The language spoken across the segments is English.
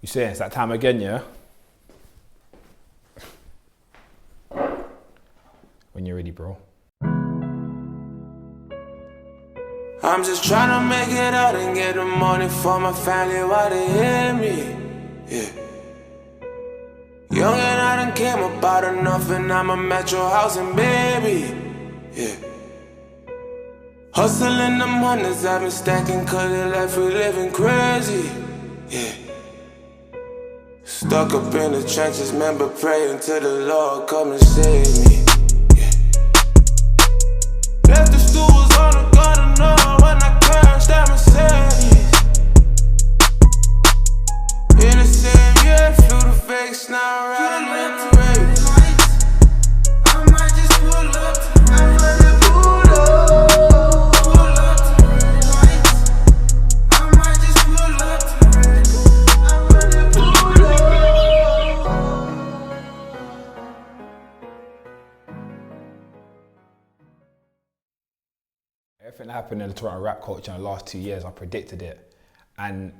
You saying it's that time again, yeah? When you're ready, bro. I'm just trying to make it out and get the money for my family while they hear me. Yeah. Young and I done came about enough and I'm a metro housing baby. Yeah. Hustling them hundreds I've been stacking cause they left me living crazy. Yeah. Stuck up in the trenches, remember praying to the Lord come and save me. Yeah. Left the stools on the garden when I crashed that Mercedes. In the same year, flew the fakes, now riding in the race. I might just pull up to Everything that happened in the Toronto rap culture in the last 2 years, I predicted it. And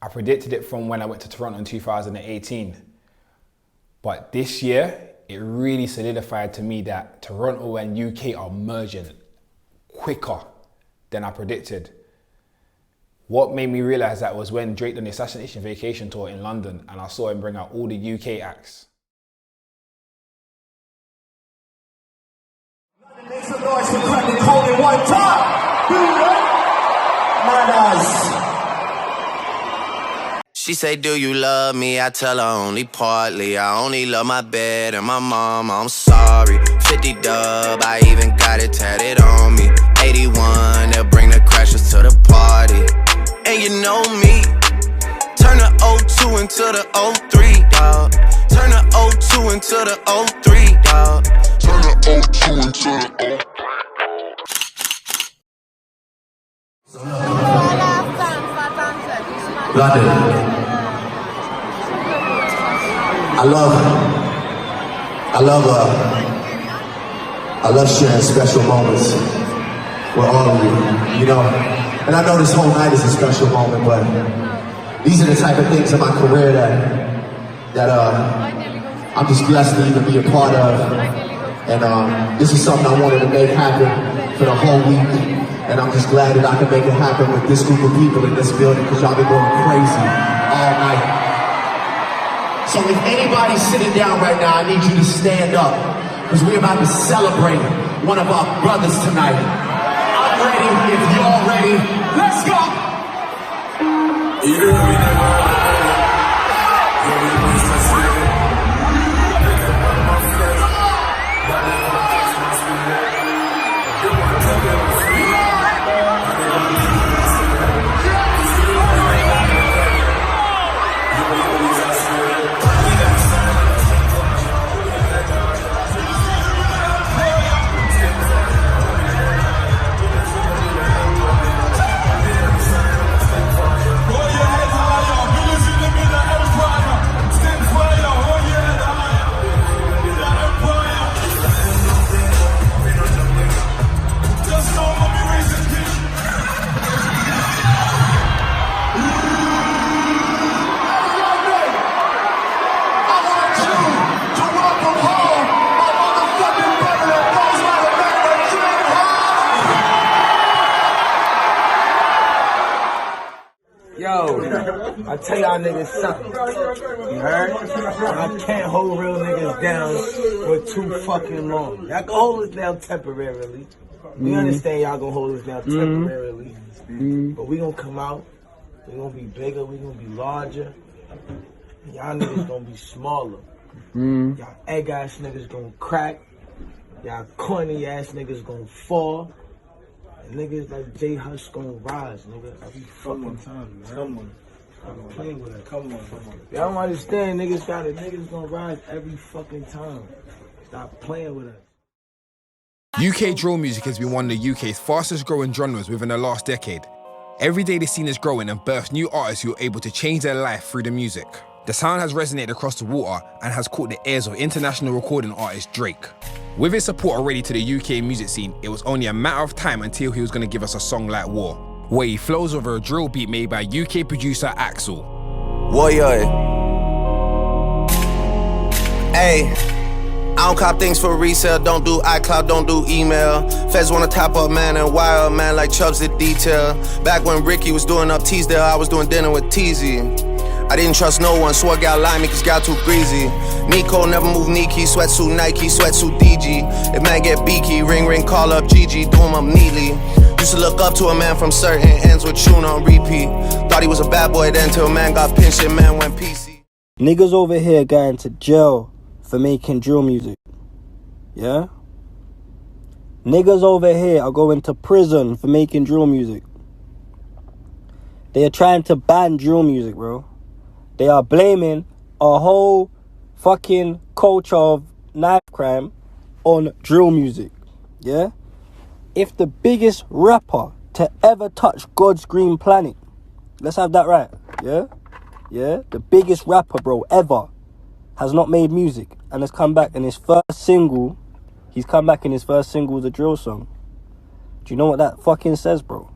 I predicted it from when I went to Toronto in 2018. But this year, it really solidified to me that Toronto and UK are merging quicker than I predicted. What made me realize that was when Drake done the Assassination Vacation tour in London and I saw him bring out all the UK acts. Make some noise for Craig Cole in one time. She say, do you love me? I tell her only partly. I only love my bed and my mom, I'm sorry. 50 dub, I even got it tatted on me. 81, they'll bring the crashers to the party. And you know me, turn the 02 into the 03, dawg. Turn the 02 into the 03, dawg. Turn the 02 into the 03. London. I love sharing special moments with all of you, you know. And I know this whole night is a special moment, but these are the type of things in my career that I'm just blessed to even be a part of. And this is something I wanted to make happen for the whole week. And I'm just glad that I can make it happen with this group of people in this building because y'all been going crazy all night. So if anybody's sitting down right now, I need you to stand up because we're about to celebrate one of our brothers tonight. I'm ready if y'all ready. Let's go! I tell y'all niggas something, you heard? I can't hold real niggas down for too fucking long. Y'all can hold us down temporarily. We understand y'all gonna hold us down temporarily. But we gonna come out, we gonna be bigger, we gonna be larger. Y'all niggas gonna be smaller. Y'all egg ass niggas gonna crack. Y'all corny ass niggas gonna fall. And niggas like J Hush gonna rise, nigga. Every fucking time, man. Come on. I'm playing with it. Come on. Y'all don't understand, niggas gonna rise every fucking time. Stop playing with us. UK drill music has been one of the UK's fastest growing genres within the last decade. Every day the scene is growing and births new artists who are able to change their life through the music. The sound has resonated across the water and has caught the ears of international recording artist Drake. With his support already to the UK music scene, it was only a matter of time until he was going to give us a song like War, where he flows over a drill beat made by UK producer Axel. Warrior. Hey. I don't cop things for resale, don't do iCloud, don't do email. Feds wanna top up man and wire up man like Chubbs did detail. Back when Ricky was doing up Teasdale, I was doing dinner with Teasy. I didn't trust no one, swore gal lied me cause gal too greasy. Nico never move Nike, sweatsuit Nike, sweatsuit DG. If man get beaky, ring ring, call up Gigi, do him up neatly. Used to look up to a man from certain ends with tune on repeat. Thought he was a bad boy then till man got pinched and man went PC. Niggas over here going to jail for making drill music. Yeah? Niggas over here are going to prison for making drill music. They are trying to ban drill music, bro. They are blaming a whole fucking culture of knife crime on drill music. Yeah? If the biggest rapper to ever touch God's green planet, let's have that right. Yeah? Yeah? The biggest rapper, bro, ever has not made music and has come back in his first single. He's come back in his first single with a drill song. Do you know what that fucking says, bro?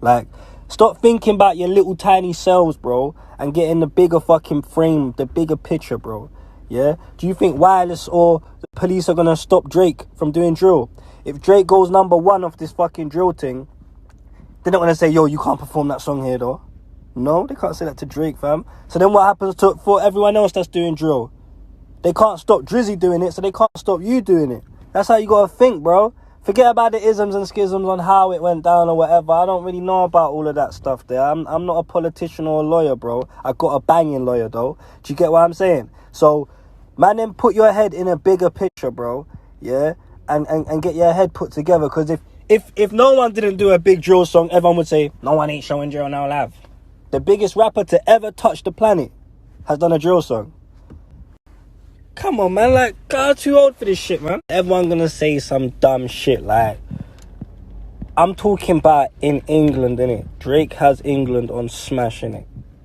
Like, stop thinking about your little tiny selves, bro, and get in the bigger fucking frame, the bigger picture, bro. Yeah? Do you think Wireless or the police are gonna stop Drake from doing drill? If Drake goes #1 off this fucking drill thing, they're not gonna say, yo, you can't perform that song here, though. No, they can't say that to Drake, fam. So then what happens for everyone else that's doing drill? They can't stop Drizzy doing it, so they can't stop you doing it. That's how you gotta think, bro. Forget about the isms and schisms on how it went down or whatever. I don't really know about all of that stuff there. I'm not a politician or a lawyer, bro. I got a banging lawyer, though. Do you get what I'm saying? So, man, then put your head in a bigger picture, bro. Yeah? And get your head put together. Because if no one didn't do a big drill song, everyone would say, no one ain't showing drill now live. The biggest rapper to ever touch the planet has done a drill song. Come on, man. Like, God, too old for this shit, man. Everyone gonna say some dumb shit. Like, I'm talking about in England, innit? Drake has England on smash, innit?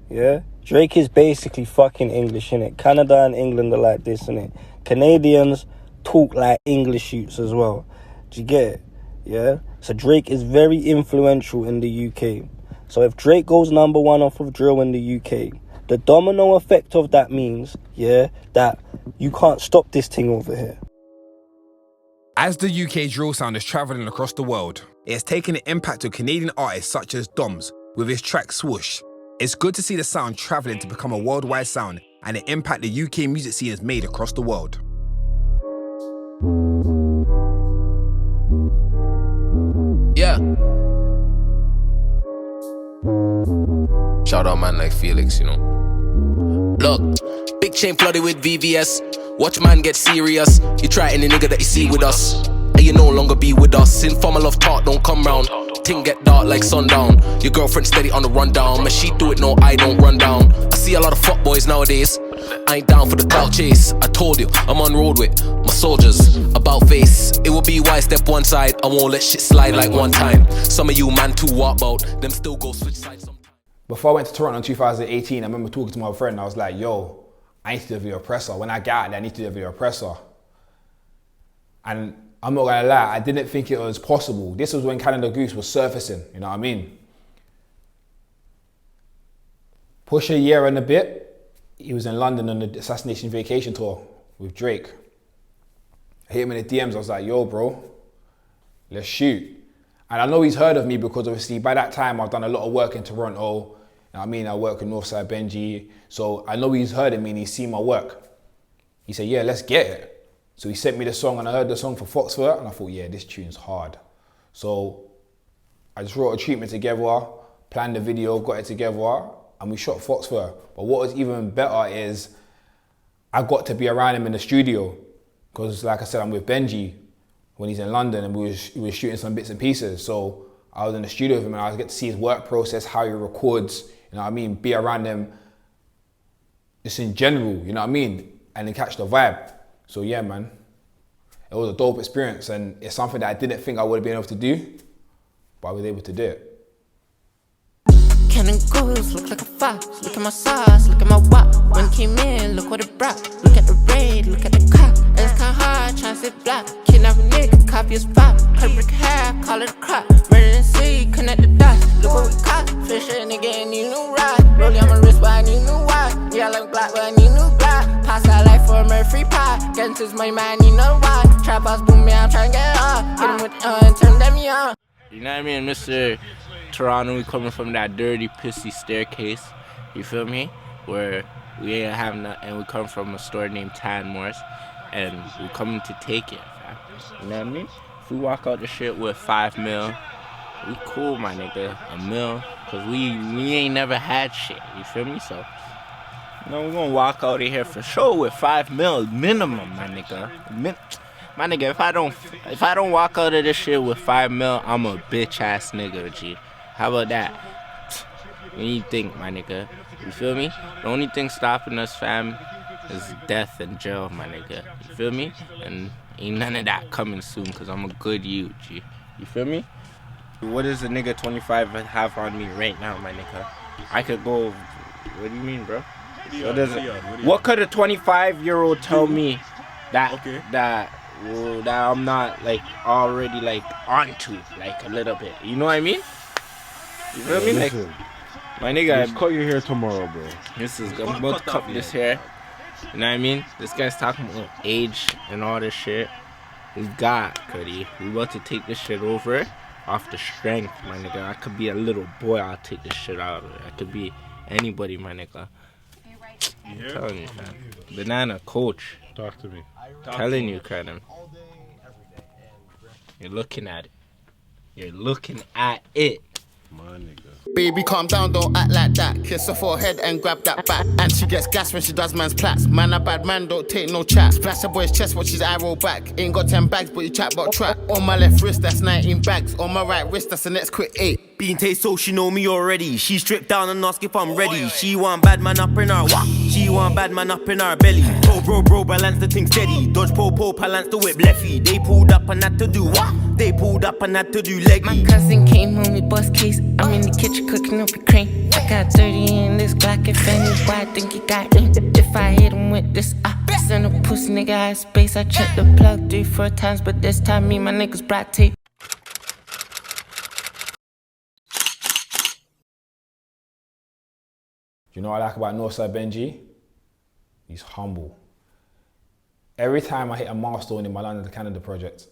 Yeah? Drake is basically fucking English, innit? Canada and England are like this, innit? Canadians talk like English shoots as well. Do you get it? Yeah? So Drake is very influential in the UK. So if Drake goes #1 off of drill in the UK, the domino effect of that means, yeah, that you can't stop this thing over here. As the UK drill sound is travelling across the world, it has taken an impact to Canadian artists such as Doms with his track Swoosh. It's good to see the sound travelling to become a worldwide sound and the impact the UK music scene has made across the world. Yeah. Shout out man like Felix, you know. Look, big chain flooded with VVS. Watch man get serious. You try any nigga that you see with us, and you no longer be with us. Informal of talk don't come round. Ting get dark like sundown. Your girlfriend steady on the rundown. Man, she do it, no, I don't run down. I see a lot of fuckboys nowadays. I ain't down for the clout chase. I told you, I'm on road with my soldiers. About face, it will be why step one side. I won't let shit slide like one time. Some of you man too walk about, them still go switch sides sometimes. Before I went to Toronto in 2018, I remember talking to my friend and I was like, yo, I need to do the oppressor. When I get out there, I need to do the oppressor. And I'm not gonna lie, I didn't think it was possible. This was when Canada Goose was surfacing, you know what I mean? Push a year and a bit, he was in London on the Assassination Vacation tour with Drake. I hit him in the DMs, I was like, yo bro, let's shoot. And I know he's heard of me because obviously by that time I've done a lot of work in Toronto. You know what I mean? I work with Northside Benji. So I know he's heard of me and he's seen my work. He said, yeah, let's get it. So he sent me the song and I heard the song for Foxfur and I thought, yeah, this tune's hard. So I just wrote a treatment together, planned the video, got it together, and we shot Foxfur. But what was even better is I got to be around him in the studio because like I said, I'm with Benji when he's in London and we were shooting some bits and pieces. So I was in the studio with him and I get to see his work process, how he records, you know what I mean? Be around him just in general, you know what I mean? And then catch the vibe. So yeah, man, it was a dope experience and it's something that I didn't think I would have been able to do, but I was able to do it. Cannon goes, look like a fox. Look at my sauce, look at my wop. When came in, look what it brought. Look at the raid, look at the cop. It's kinda hard, trying to sit block. Kidnap a nigga, copy a spot. Cut a brick hair, call it a crop. Murder and see, connect the dots. Look what we caught. Fish a nigga and need new ride. Rolling on my wrist, but I need new wire. blank black, but I need new black. Pass that life for a Murphy pie. Get into my man, you know why. Trap house boom me, I'm trying to get on. Hit him with and turn them young. You know what I mean, Mr. Toronto, we coming from that dirty, pissy staircase. You feel me? Where we ain't have nothing, and we come from a store named Tanmore's, and we coming to take it, fam. You know what I mean? If we walk out the shit with 5 mil, we cool, my nigga. A mil, cause we ain't never had shit. You feel me? So, you know, we gonna walk out of here for sure with 5 mil minimum, my nigga. My nigga, if I don't walk out of this shit with 5 mil, I'm a bitch ass nigga, G. How about that? What do you think, my nigga? You feel me? The only thing stopping us, fam, is death and jail, my nigga. You feel me? And ain't none of that coming soon, cause I'm a good youth, G. You feel me? What does a nigga 25 have on me right now, my nigga? I could go. What do you mean, bro? What could a 25-year-old tell me that I'm not like already like onto like a little bit? You know what I mean? You feel me? Like, my nigga, I'll cut your hair tomorrow, bro. I'm about to cut this hair. You know what I mean? This guy's talking about age and all this shit. We about to take this shit over off the strength, my nigga. I could be a little boy, I'll take this shit out of it. I could be anybody, my nigga. I'm telling you, man. Banana coach. Talk to me. Telling you, Karim. You're looking at it. You're looking at it. My nigga. Baby, calm down, don't act like that. Kiss her forehead and grab that back. And she gets gas when she does man's plats. Man, a bad man, don't take no chat. Splash a boy's chest, watch his eye roll back. Ain't got 10 bags, but you chat about trap. On my left wrist, that's 19 bags. On my right wrist, that's the next quick 8. Bean taste so she know me already. She stripped down and ask if I'm ready. She want bad man up in her wah. She want bad man up in her belly. Bro, balance the thing steady. Dodge po, balance the whip lefty. They pulled up and had to do wah. They pulled up and had to do leggy. My cousin came home with bus case. I'm in the kitchen cooking up a crane. I got 30 in this Glock. If any boy I think he got me. If I hit him with this, I send a pussy nigga out of space. I checked the plug 3-4 times, but this time me, my niggas brought tape. You know what I like about Northside Benji? He's humble. Every time I hit a milestone in my London to Canada project,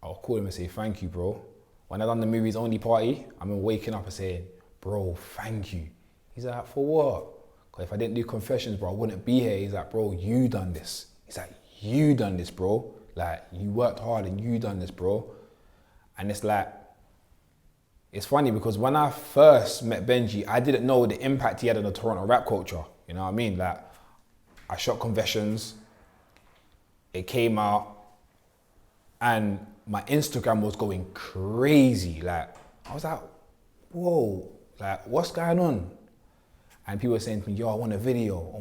I'll call him and say, thank you, bro. When I done the Movies Only party, I'm waking up and saying, bro, thank you. He's like, for what? Because if I didn't do Confessions, bro, I wouldn't be here. He's like, bro, you done this. He's like, you done this, bro. Like, you worked hard and you done this, bro. And it's like, it's funny because when I first met Benji, I didn't know the impact he had on the Toronto rap culture. You know what I mean? Like, I shot Confessions, it came out, and my Instagram was going crazy. Like, I was like, whoa, like, what's going on? And people were saying to me, yo, I want a video.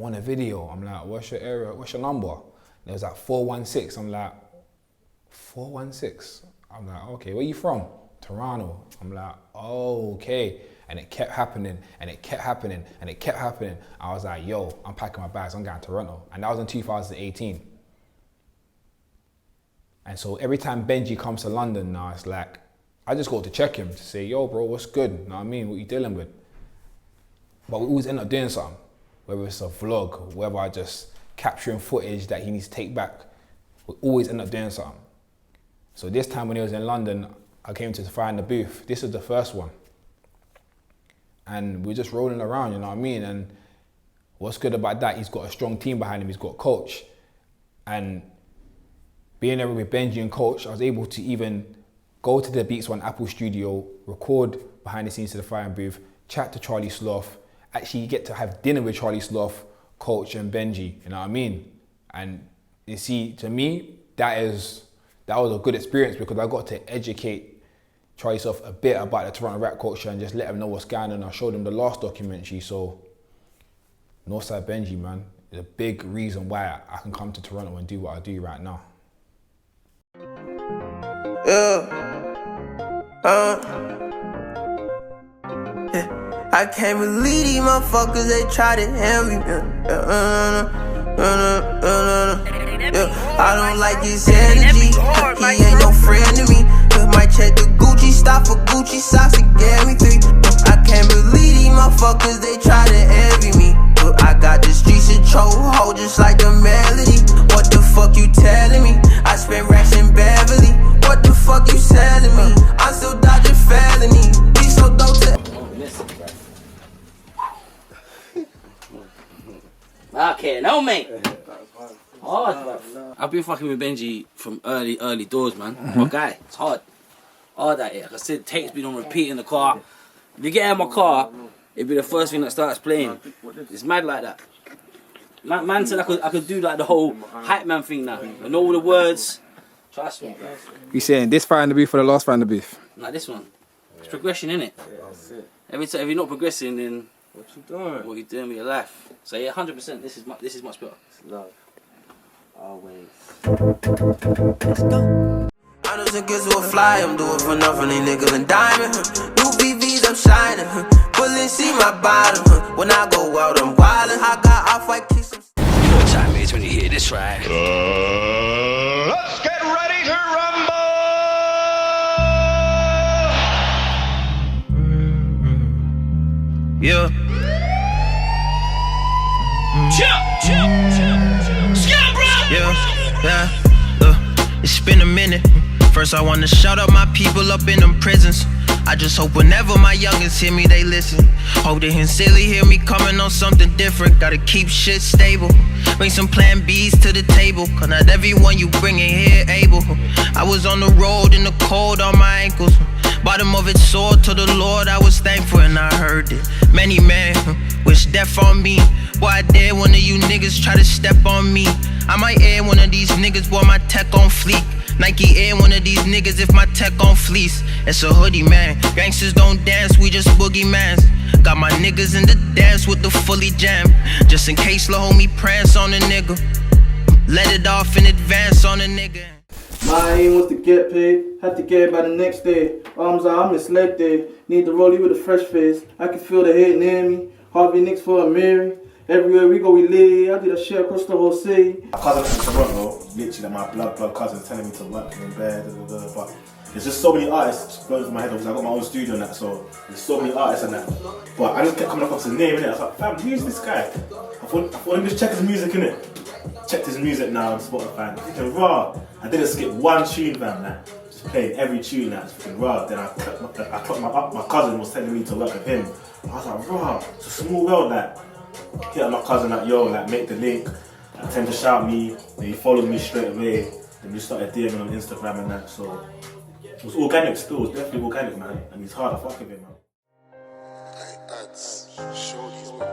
I'm like, what's your area? What's your number? And it was like 416. I'm like, 416? I'm like, okay, where you from? Toronto. I'm like, oh, okay. And it kept happening, and it kept happening, and it kept happening. I was like, yo, I'm packing my bags, I'm going to Toronto. And that was in 2018. And so every time Benji comes to London now, it's like, I just go to check him to say, yo, bro, what's good? You know what I mean? What you dealing with? But we always end up doing something, whether it's a vlog, whether I just capturing footage that he needs to take back. We always end up doing something. So this time when he was in London, I came to find the booth. This is the first one. And we're just rolling around, you know what I mean? And what's good about that, he's got a strong team behind him, he's got a coach. And being there with Benji and Coach, I was able to even go to the Beats One Apple studio, record behind the scenes to the Fire booth, chat to Charlie Sloth, actually get to have dinner with Charlie Sloth, Coach and Benji, you know what I mean? And you see, to me, that was a good experience because I got to educate Charlie Sloth a bit about the Toronto rap culture and just let him know what's going on. I showed him the last documentary, so Northside Benji, man, is a big reason why I can come to Toronto and do what I do right now. I can't believe these motherfuckers, they try to hand me. I don't like his energy, he ain't no friend to me. Might check the Gucci stop for Gucci socks and gave me 3. I can't believe these motherfuckers, they try to envy me. But I got the streets push a chokehold just like the melody. What the fuck you telling me? I spent racks in Beverly. What the fuck you selling me? I'm still dodging felony. Be so dope to. Okay, no mate. Hard, bro. I've been fucking with Benji from early doors, man. My guy, it's hard. Hard at it. Like I said, tapes been on repeat in the car. If you get out of my car, it'd be the first thing that starts playing. It's mad like that. Man said I could do like the whole hype man thing now. I know all the words. Trust me, bro. You saying this Fire in the Booth for the last Fire in the Booth? Like this one. It's progression, innit? Every time if you're not progressing, then what you doing with your life? So yeah, 100%. This is much better. It's love. Always. Let's go. I know some kids will fly, I'm doing for nothing, they nickel and diamond. New BVs, I'm shining. Bullets see my bottom. When I go out, I'm wildin'. I got off-white kicks. You know what time it is when you hear this, right? Let's get ready to rumble! Yeah. It's been a minute. First I wanna shout out my people up in them prisons. I just hope whenever my youngins hear me, they listen. Hope they sincerely hear me coming on something different. Gotta keep shit stable. Bring some plan B's to the table. Cause not everyone you bring in here able. I was on the road in the cold on my ankles. Bottom of it sore to the Lord, I was thankful and I heard it. Many men wish death on me. Boy, I dare one of you niggas try to step on me. I might air one of these niggas, boy, my tech on fleek. Nike air one of these niggas if my tech on fleece. It's a hoodie, man. Gangsters don't dance, we just boogey-mans. Got my niggas in the dance with the fully jam. Just in case the homie prance on a nigga. Let it off in advance on a nigga. My aim was to get paid, had to get it by the next day. Arms out, I'm misled there. Need to roll you with a fresh face. I can feel the hate near me. Harvey Nicks for a Mary. Everywhere we go, we live. I did a share across the whole city. My cousin from Toronto, literally my blood cousin telling me to work in bed, but there's just so many artists going through my head because I got my own studio and that, so there's so many artists and that. But I just kept coming across his name, innit? I was like, fam, who's this guy? I thought let me just check his music, innit? Checked his music now on Spotify. I'm thinking, raw. I didn't skip one tune, fam, like, just playing every tune, like, it's freaking raw. Then I clocked my cousin was telling me to work with him. I was like, raw, it's a small world, like. Hit up my cousin like, yo, like, make the link. I tend to shout me, then he followed me straight away. Then we started DMing on Instagram and that, so it was organic still, it was definitely organic, man. And it's hard to fuck with it, man. That's Shorty's movement.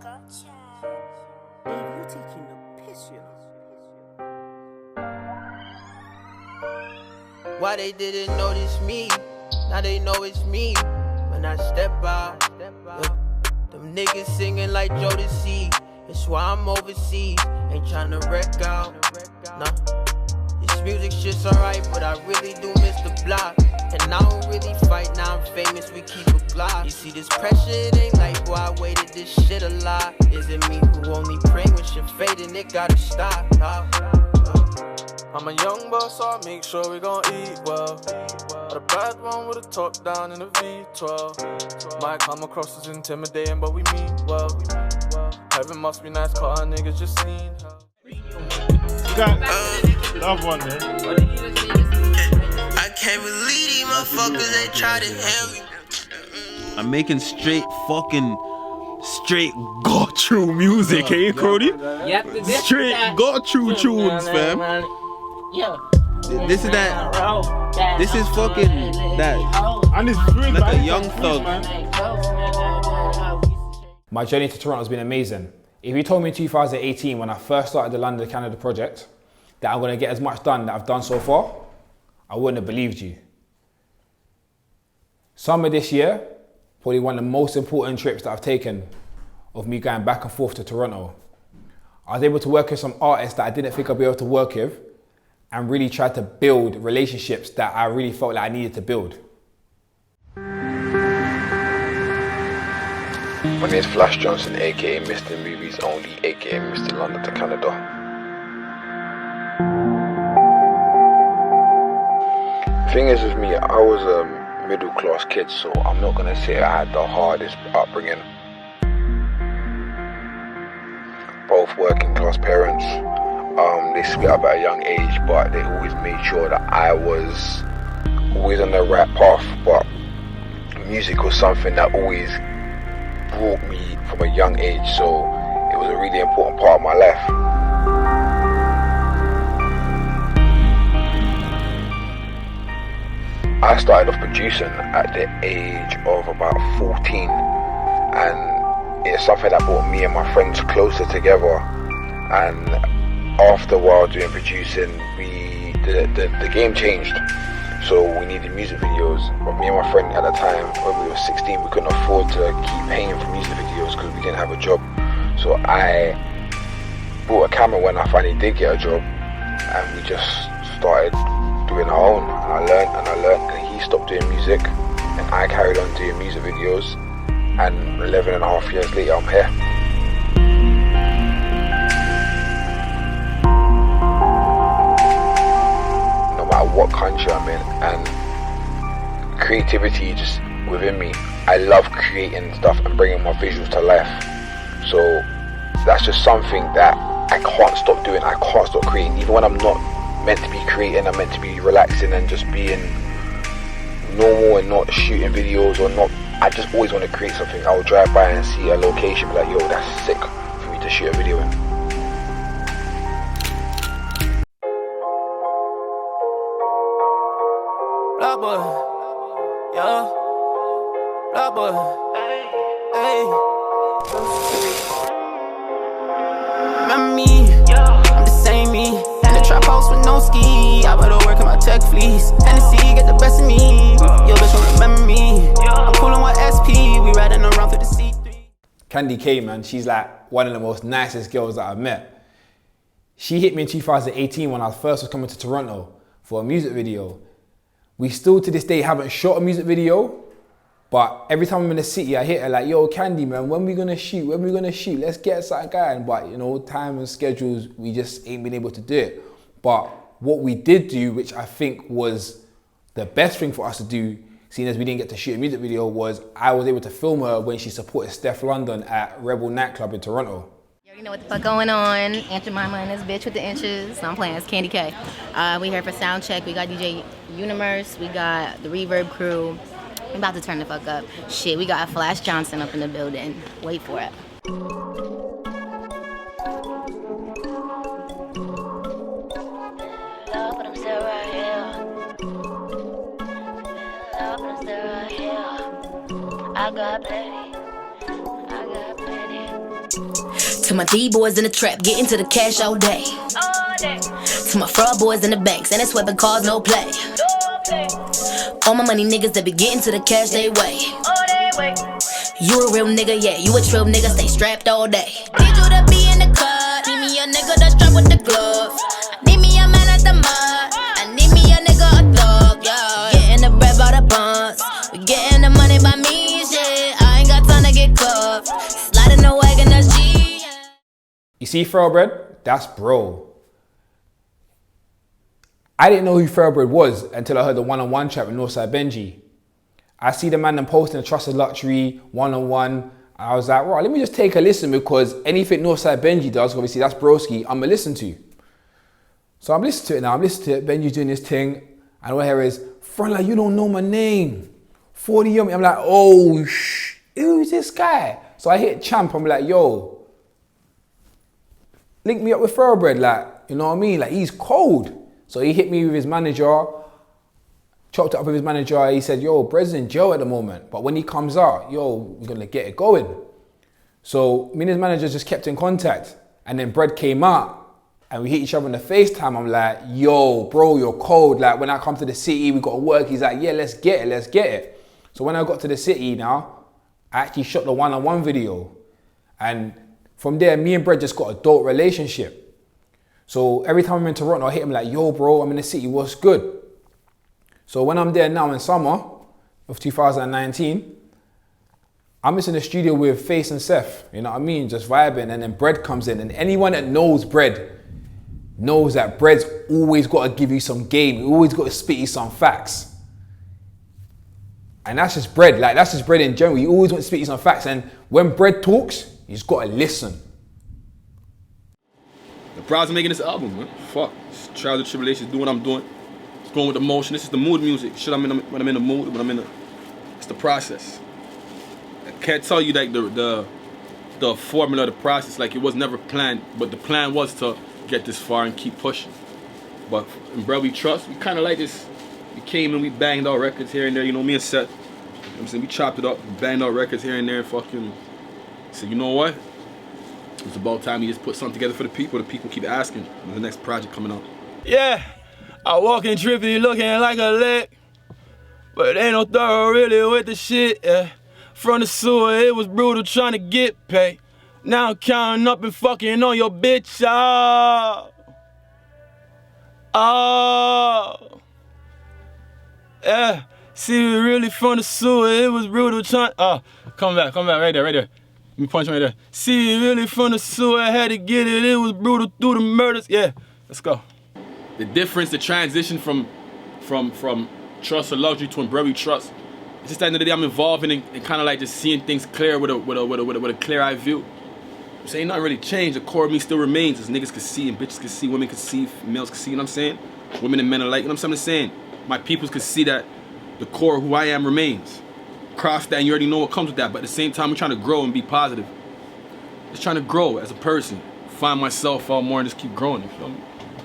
Gotcha. Babe, you taking the piss, you know. Why they didn't notice me? Now they know it's me. When I step out, them niggas singing like Jodeci. It's why I'm overseas, ain't tryna wreck out. Nah, this music shit's alright, but I really do miss the block. And I don't really fight, now I'm famous, we keep a Glock. You see this pressure, it ain't like, boy, I waited this shit a lot. Is it me who only pray when shit fading, it gotta stop. I'm a young boss, so I make sure we gon' eat well. Got a bad one with a top down in a V12. Might come across as intimidating, but we mean well. Heaven must be nice, cause our niggas just seen hell. Love one, man. I can't believe these motherfuckers, they try to help me. I'm making straight got true music, eh, Cody? Yep, Straight got true tunes, fam. This is that. This is fucking that. And it's like a young thug. My journey to Toronto has been amazing. If you told me in 2018, when I first started the London Canada project, that I'm going to get as much done that I've done so far, I wouldn't have believed you. Summer this year, probably one of the most important trips that I've taken of me going back and forth to Toronto. I was able to work with some artists that I didn't think I'd be able to work with and really try to build relationships that I really felt like I needed to build. My name is Flash Johnson, aka Mr. Movies Only, aka Mr. London to Canada. Thing is with me, I was a middle class kid, so I'm not gonna say I had the hardest upbringing. both working class parents. They split up at a young age, but they always made sure that I was always on the right path. But music was something that always brought me from a young age, so it was a really important part of my life. I started off producing at the age of about 14, and it's something that brought me and my friends closer together. And after a while doing producing, the game changed. So we needed music videos, but me and my friend at the time, when we were 16, we couldn't afford to keep paying for music videos because we didn't have a job. So I bought a camera when I finally did get a job, and we just started doing our own. And I learned, and he stopped doing music, and I carried on doing music videos, and 11 and a half years later, I'm here. What country I'm in, and creativity just within me. I love creating stuff and bringing my visuals to life, so that's just something that I can't stop doing. I can't stop creating, even when I'm not meant to be creating. I'm meant to be relaxing and just being normal and not shooting videos or not. I just always want to create something. I'll drive by and see a location, be like, yo, that's sick for me to shoot a video in. Black boy, yeah, black boy, hey. Remember me, I'm the same me. In the trap house with no ski, I better work in my tech fleece. Hennessy get the best of me, yo bitch don't remember me. I'm coolin' with SP, we riding around through the C3. Candy K, man, she's like one of the most nicest girls that I've met. She hit me in 2018 when I first was coming to Toronto for a music video. We still to this day haven't shot a music video, but every time I'm in the city, I hit her like, yo, Candy, man, when we gonna shoot? When we gonna shoot? Let's get something going. But you know, time and schedules, we just ain't been able to do it. But what we did do, which I think was the best thing for us to do, seeing as we didn't get to shoot a music video, was I was able to film her when she supported Steph London at Rebel Nightclub in Toronto. You know what the fuck going on? Aunt Jemima and this bitch with the inches. I'm playing, it's Candy K. We here for sound check. We got DJ Universe. We got the Reverb crew. We about to turn the fuck up. Shit, we got Flash Johnson up in the building. Wait for it. Love, but I'm still right here. Love, but I'm still right here. I got plenty. I got plenty. To my D-boys in the trap, getting to the cash all day. To my fraud boys in the banks, and it's sweating cars, no play. All my money niggas that be getting to the cash, they way. You a real nigga, yeah, you a trill nigga, stay strapped all day. Need you to be in the cut, need me a nigga that's strapped with the glove. I need me a man at the mud, I need me a nigga a thug, yeah. Getting the bread by the buns, we getting the money by me, shit. I ain't got time to get cuffed, sliding the wagon, that's G. You see Thoroughbred? That's bro. I didn't know who Thoroughbred was until I heard the one-on-one chat with Northside Benji. I see the man them posting Trusted Luxury, one-on-one. I was like, right, let me just take a listen, because anything Northside Benji does, obviously that's broski, I'm gonna listen to. So I'm listening to it now, I'm listening to it, Benji's doing this thing, and what I hear is, front like, you don't know my name. 40 year, I'm like, oh, who's this guy? So I hit Champ, I'm like, yo, link me up with Thoroughbred, like, you know what I mean? Like, he's cold. So he hit me with his manager, chopped it up with his manager. He said, yo, Bred's in jail at the moment, but when he comes out, yo, we're gonna get it going. So me and his manager just kept in contact. And then Bred came out and we hit each other on the FaceTime. I'm like, yo, bro, you're cold. Like, when I come to the city, we gotta work. He's like, yeah, let's get it, let's get it. So when I got to the city now, I actually shot the one-on-one video. And from there, me and Bred just got a dope relationship. So every time I'm in Toronto, I hit him like, yo, bro, I'm in the city, what's good? So when I'm there now in summer of 2019, I'm just in the studio with Face and Seth, you know what I mean? Just vibing, and then Bred comes in, and anyone that knows Bred knows that Bred's always got to give you some game, he always got to spit you some facts. And that's just Bred, like that's just Bred in general, he always wants to spit you some facts, and when Bred talks, you just got to listen. The proud of making this album, man. Fuck. Trials and tribulations, doing what I'm doing. It's going with the motion. This is the mood music. Shit, when I'm in the mood, it's the process. I can't tell you like the formula of the process, like it was never planned, but the plan was to get this far and keep pushing. But in Bro We Trust, we kind of like this. We came and we banged our records here and there, you know, me and Seth. You know what I'm saying? We chopped it up, we banged our records here and there, and fucking said, you know what? It's about time we just put something together for the people. The people keep asking. When's the next project coming out? Yeah, I walk in trippy looking like a lick, but ain't no thorough really with the shit, yeah. From the sewer, it was brutal trying to get paid. Now I'm counting up and fucking on your bitch, oh, yeah. See, we really from the sewer, it was brutal trying, come back, right there. Let me punch right there. See, we really from the sewer, I had to get it, it was brutal through the murders, yeah. Let's go. The difference, the transition from trust or luxury to Bro We Trust. It's just at the end of the day I'm involved in and kind of like just seeing things clear with a clear eye view. I'm saying nothing really changed. The core of me still remains. As niggas can see and bitches can see, women can see, males can see, you know what I'm saying? Women and men alike, you know what I'm saying? My peoples can see that the core of who I am remains. Cross that and you already know what comes with that, but at the same time we're trying to grow and be positive. Just trying to grow as a person. Find myself out more and just keep growing, you feel me?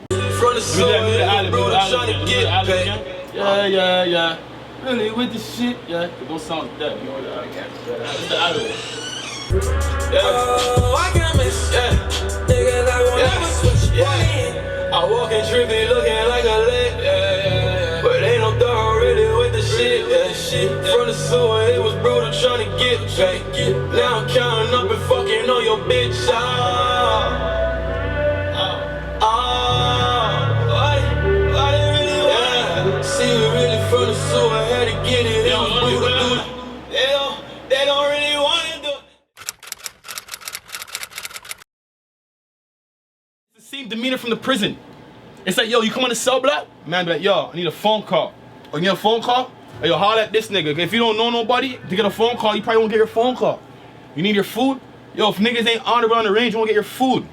From the sewer, trying to get paid. Yeah. Really with the shit, yeah. Those sounds dead, you know what It's the island. I can't miss, niggas, I won't never switch, I walk in trippy looking like a lick, but ain't no thorough really with the shit, From the sewer, it was brutal trying to get paid. Now I'm counting up and fucking on your bitch, See, we really from the sewer, I had to get it. They don't really want to do it. It's the same demeanor from the prison. It's like, yo, you come on the cell block? Man be like, yo, I need a phone call. Or you need a phone call? Or yo, holler at this nigga. If you don't know nobody to get a phone call, you probably won't get your phone call. You need your food? Yo, if niggas ain't honorable on the range, you won't get your food.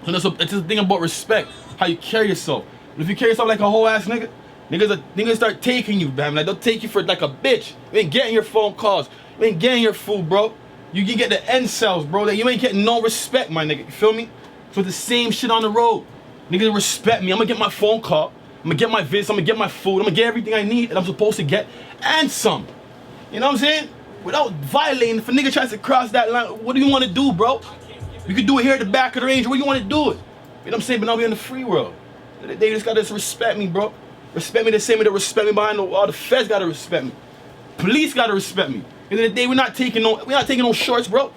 So it's just a thing about respect, how you carry yourself. But if you carry yourself like a whole ass nigga, niggas start taking you, man. Like they'll take you for like a bitch. You ain't getting your phone calls. You ain't getting your food, bro. You can get the end cells, bro. Like you ain't getting no respect, my nigga. You feel me? So it's the same shit on the road. Niggas respect me. I'm gonna get my phone call. I'm gonna get my visits. I'm gonna get my food. I'm gonna get everything I need and I'm supposed to get and some. You know what I'm saying? Without violating. If a nigga tries to cross that line, what do you want to do, bro? You can do it here at the back of the range. Where you want to do it? You know what I'm saying? But now we're in the free world. They just gotta respect me, bro. Respect me the same way they respect me behind the wall. The feds gotta respect me. Police gotta respect me. At the end of the day, we're not taking no shorts, bro.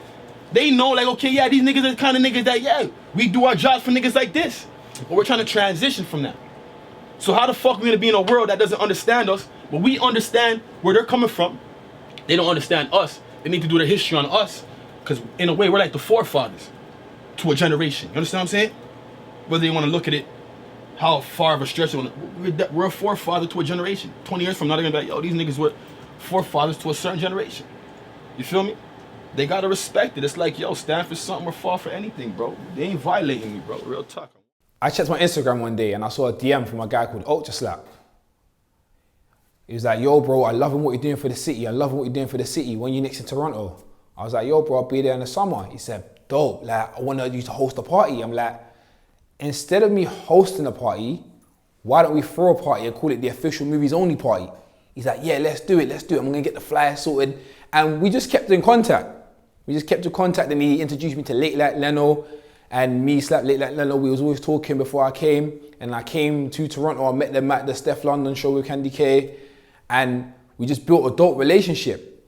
They know, like, okay, yeah, these niggas are the kind of niggas that, yeah, we do our jobs for niggas like this. But we're trying to transition from that. So how the fuck are we gonna be in a world that doesn't understand us, but we understand where they're coming from? They don't understand us. They need to do their history on us. Because in a way, we're like the forefathers to a generation. You understand what I'm saying? Whether you want to look at it, how far of a stretch, we're a forefather to a generation. 20 years from now, they're gonna be like, yo, these niggas were forefathers to a certain generation. You feel me? They gotta respect it. It's like, yo, stand for something or fall for anything, bro. They ain't violating me, bro. Real talk. I checked my Instagram one day and I saw a DM from a guy called Ultra Slap. He was like, yo, bro, I loving what you're doing for the city. I loving what you're doing for the city. When you next in Toronto? I was like, yo, bro, I'll be there in the summer. He said, dope, like, I want you to host a party. I'm like, instead of me hosting a party, why don't we throw a party and call it the official movies only party? He's like, yeah, let's do it. I'm gonna get the flyer sorted. And we just kept in contact. And he introduced me to Late Like Leno and me, Late Like Leno. We was always talking before I came. And I came to Toronto, I met them at the Steph London show with Candy K. And we just built a dope relationship.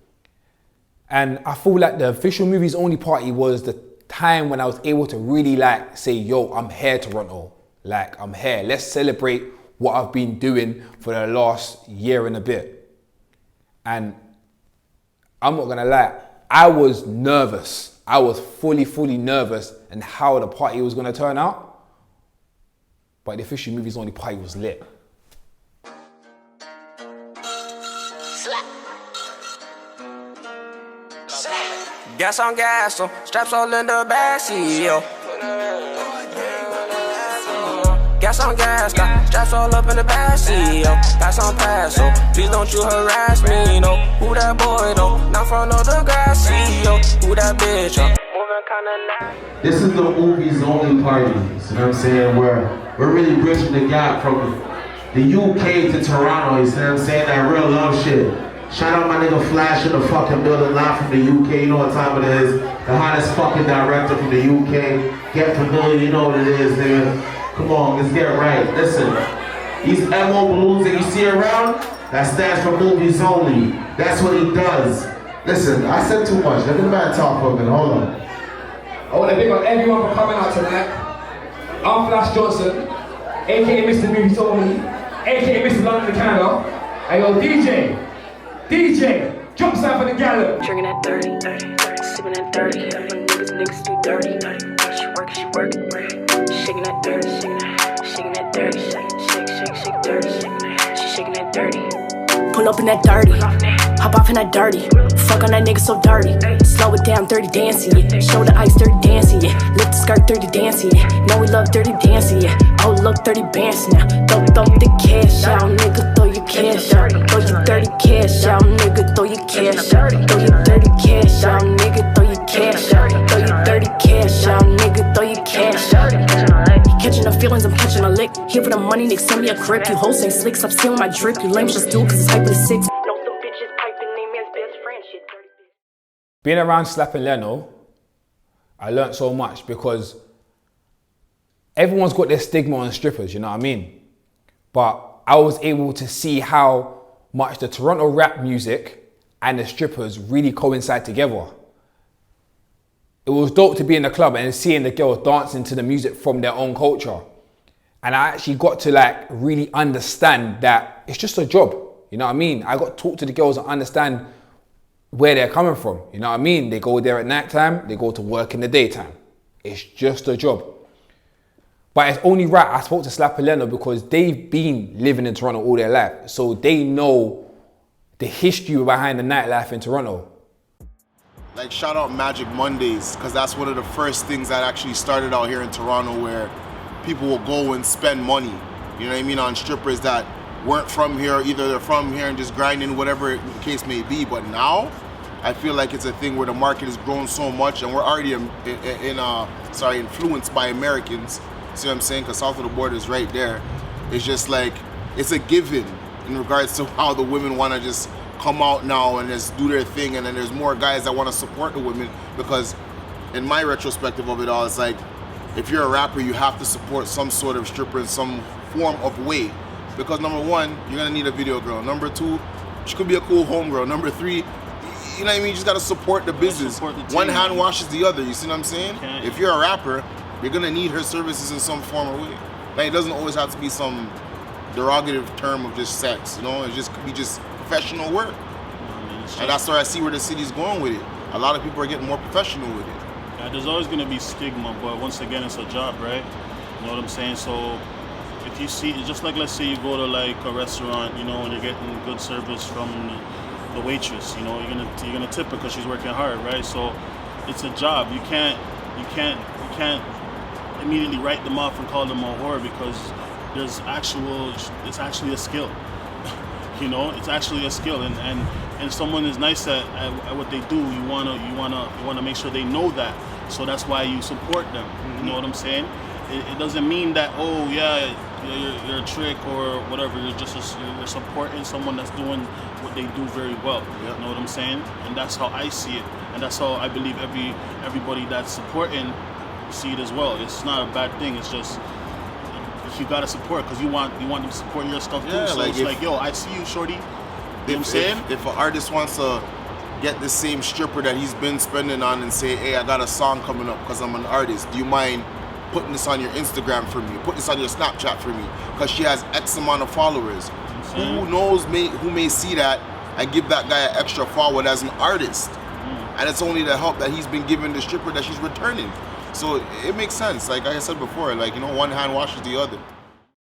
And I feel like the official movies only party was the time when I was able to really like say, yo, I'm here, Toronto. Like, I'm here. Let's celebrate what I've been doing for the last year and a bit. And I'm not gonna lie, I was nervous. I was fully nervous and how the party was gonna turn out. But the official movies only party was lit. Gas on gas, so straps all in the backseat, yo. gas on gas, got straps all up in the backseat, yo. Got some pass, so please don't you harass me, no. Who that boy, though? Not from no Degrassi, yo. Who that bitch, yo? This is the movies only party, you know what I'm saying? Where we're really bridging the gap from the UK to Toronto, you see what I'm saying? That real love shit. Shout out my nigga Flash in the fucking building, live from the UK, you know what time it is. The hottest fucking director from the UK. Get familiar, you know what it is, nigga. Come on, let's get right. Listen, these MO balloons that you see around, that stands for movies only. That's what he does. Listen, I said too much. Let me man talk for a minute, hold on. I want to big up everyone for coming out tonight. I'm Flash Johnson, aka Mr. Movies Only, aka Mr. London Canada. And yo, DJ, drop something for the gallop. Drinking that dirty, sipping that dirty. Niggas too dirty. She work, shaking that dirty, shaking that dirty, shake dirty, she shaking that dirty. Pull up in that dirty, hop off in that dirty. Fuck on that nigga so dirty. Slow it down, dirty dancing, yeah. Show the ice, dirty dancing, yeah. Lift the skirt, dirty dancing, yeah. Know we love dirty dancing, yeah. Oh look, dirty dancing now. Throw the cash out, nigga, throw your cash out. Throw your dirty cash out, nigga, throw your cash out. Throw your dirty cash out, nigga, throw your cash out. Throw your dirty cash out, nigga, throw your cash out. Catching the feelings, I'm catching a lick. Here for the money, nigga, send me a grip. You hoes ain't slick, stop stealing my drip. You lame just do cause it's hype in the six. Being around Slap and Leno, I learnt so much because everyone's got their stigma on strippers, you know what I mean? But I was able to see how much the Toronto rap music and the strippers really coincide together. It was dope to be in the club and seeing the girls dancing to the music from their own culture. And I actually got to like really understand that it's just a job, you know what I mean? I got to talk to the girls and understand where they're coming from, you know what I mean? They go there at night time, they go to work in the daytime. It's just a job. But it's only right I spoke to Slap and Leno because they've been living in Toronto all their life. So they know the history behind the nightlife in Toronto. Like shout out Magic Mondays, because that's one of the first things that actually started out here in Toronto where people will go and spend money, you know what I mean, on strippers that weren't from here, either they're from here and just grinding, whatever the case may be. But now, I feel like it's a thing where the market has grown so much and we're already influenced by Americans. See what I'm saying? Because south of the border is right there. It's just like, it's a given in regards to how the women want to just come out now and just do their thing. And then there's more guys that want to support the women because in my retrospective of it all, it's like, if you're a rapper, you have to support some sort of stripper in some form of way. Because number one, you're gonna need a video girl. Number two, she could be a cool homegirl. Number three, you know what I mean? You just gotta support the business. One hand washes the other, you see what I'm saying? If you're a rapper, you're gonna need her services in some form or way. Like, it doesn't always have to be some derogative term of just sex, you know? It just could be just professional work. And that's where I see where the city's going with it. A lot of people are getting more professional with it. Yeah, there's always gonna be stigma, but once again, it's a job, right? You know what I'm saying? So if you see, just like let's say you go to like a restaurant, you know, and you're getting good service from the waitress, you know, you're gonna tip her because she's working hard, right? So it's a job. You can't immediately write them off and call them a whore because it's actually a skill. You know, it's actually a skill, and if someone is nice at what they do, you wanna make sure they know that. So that's why you support them. You know what I'm saying? It doesn't mean that, oh yeah, you're a trick or whatever. You're supporting someone that's doing what they do very well. You know what I'm saying? And that's how I see it, and that's how I believe everybody that's supporting see it as well. It's not a bad thing. It's just you gotta support because you want them to support your stuff too. So like it's like, yo, I see you, shorty. You know what I'm saying? If an artist wants to get the same stripper that he's been spending on and say, hey, I got a song coming up because I'm an artist, do you mind putting this on your Instagram for me, put this on your Snapchat for me, because she has X amount of followers. Who knows who may see that and give that guy an extra forward as an artist. And it's only the help that he's been giving the stripper that she's returning. So it makes sense. Like I said before, like, you know, one hand washes the other.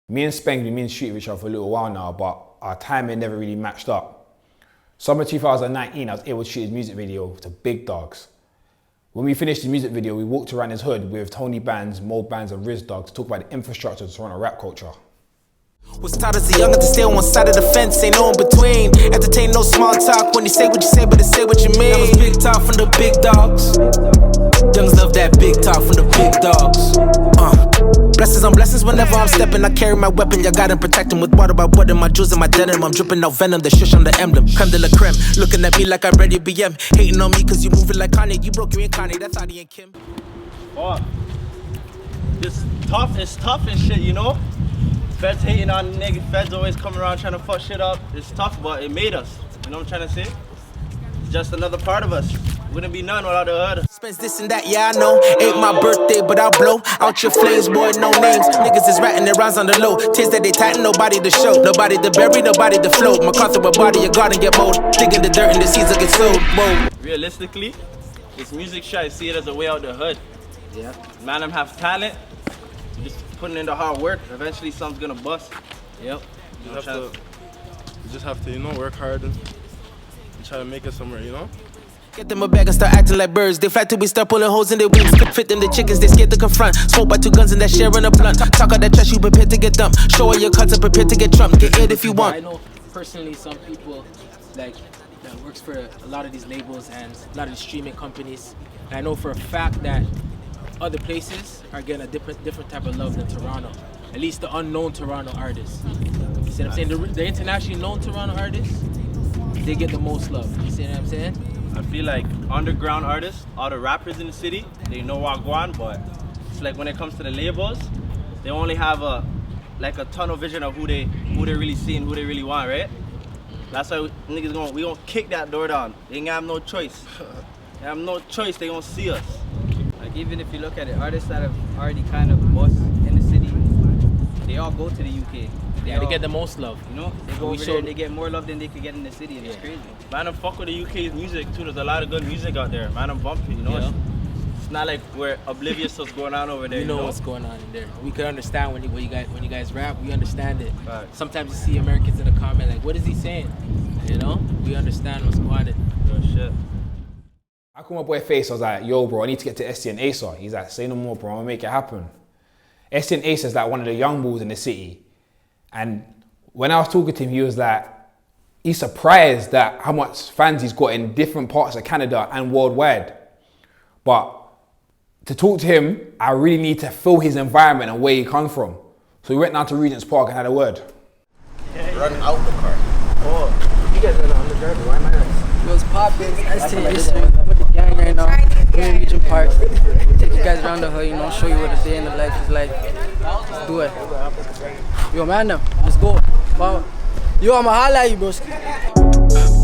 Me and Speng, we've been shooting with each other for a little while now, but our timing never really matched up. Summer 2019, I was able to shoot his music video to Big Dogs. When we finished the music video, we walked around his hood with Tony Bands, Mo Bands and Riz Dog to talk about the infrastructure of Toronto rap culture. Was taught as a youngin' to stay on one side of the fence, ain't no in between. Entertain no small talk when you say what you say, but to say what you mean. That was big talk from the big dogs. Youngs love that big talk from the big dogs. Blessings on blessings whenever I'm stepping. I carry my weapon, you gotta protect him with water by water. My jewels and my denim, I'm dripping out venom. The shush on the emblem, creme de la creme. Looking at me like I'm ready BM. Hating on me cause you moving like Kanye. You broke, you ain't Kanye, that's Adi and Kim. It's tough and shit, you know? Feds hating on niggas, feds always coming around trying to fuck shit up. It's tough, but it made us. You know what I'm trying to say? It's just another part of us. Wouldn't be none without the hood. Spends this and that, yeah I know. Ain't my birthday, but I'll blow out your flames, boy, no names. Niggas is ratting their rounds on the low. Tears that they tighten, nobody to show. Nobody to bury, nobody to float. MacArthur will body your garden get mowed. Digging the dirt and the seeds will get sowed. Whoa. Realistically, this music shit, I see it as a way out the hood. Yeah. Man, them have talent. Just putting in the hard work, eventually something's gonna bust. Yep. You just have to, you know, work hard and try to make it somewhere, you know? Get them a bag and start acting like birds. They fly till we start pulling holes in their wings. Could fit them the chickens, they scared to confront. Smoke by 2 guns and that sharing a blunt. Talk out that trash, you prepared to get dumped. Show all your cuts and prepared to get trumped. Get it if you want. I know personally some people like that works for a lot of these labels and a lot of the streaming companies. And I know for a fact that other places are getting a different type of love than Toronto. At least the unknown Toronto artists. You see what I'm saying? The internationally known Toronto artists, they get the most love. You see what I'm saying? I feel like underground artists, all the rappers in the city, they know what go on, but it's like when it comes to the labels, they only have a tunnel vision of who they really see and who they really want, right? That's why we gonna kick that door down. They ain't gonna have no choice. They have no choice, they gonna see us. Like even if you look at it, artists that have already kind of bust in the city, they all go to the UK. They get the most love. You know, they go over there and they get more love than they could get in the city, and it's crazy. Man, I'm fuck with the UK's music too. There's a lot of good music out there. Man, I'm bumping, you know? Yeah. It's not like we're oblivious to what's going on over there. We know what's going on in there. We can understand when you guys rap, we understand it. Right. Sometimes you see Americans in the comment like, what is he saying? You know? We understand what's going on. Real shit. I called my boy Face, I was like, yo bro, I need to get to ST and Asa. He's like, say no more bro, I'm gonna make it happen. ST and Asa is like one of the young bulls in the city. And when I was talking to him, he was like, he's surprised that how much fans he's got in different parts of Canada and worldwide. But to talk to him, I really need to feel his environment and where he comes from. So we went down to Regent's Park and had a word. Run out the car. Oh, you guys are on the driver, why am I not? What's poppin'? I'm with the gang right now. We're in Regent Park. Take you guys around the hood, you know, show you what a day in the life is like. Let's do it. Yo, man, let's go. Wow. Yo, I'ma holla at you, broski.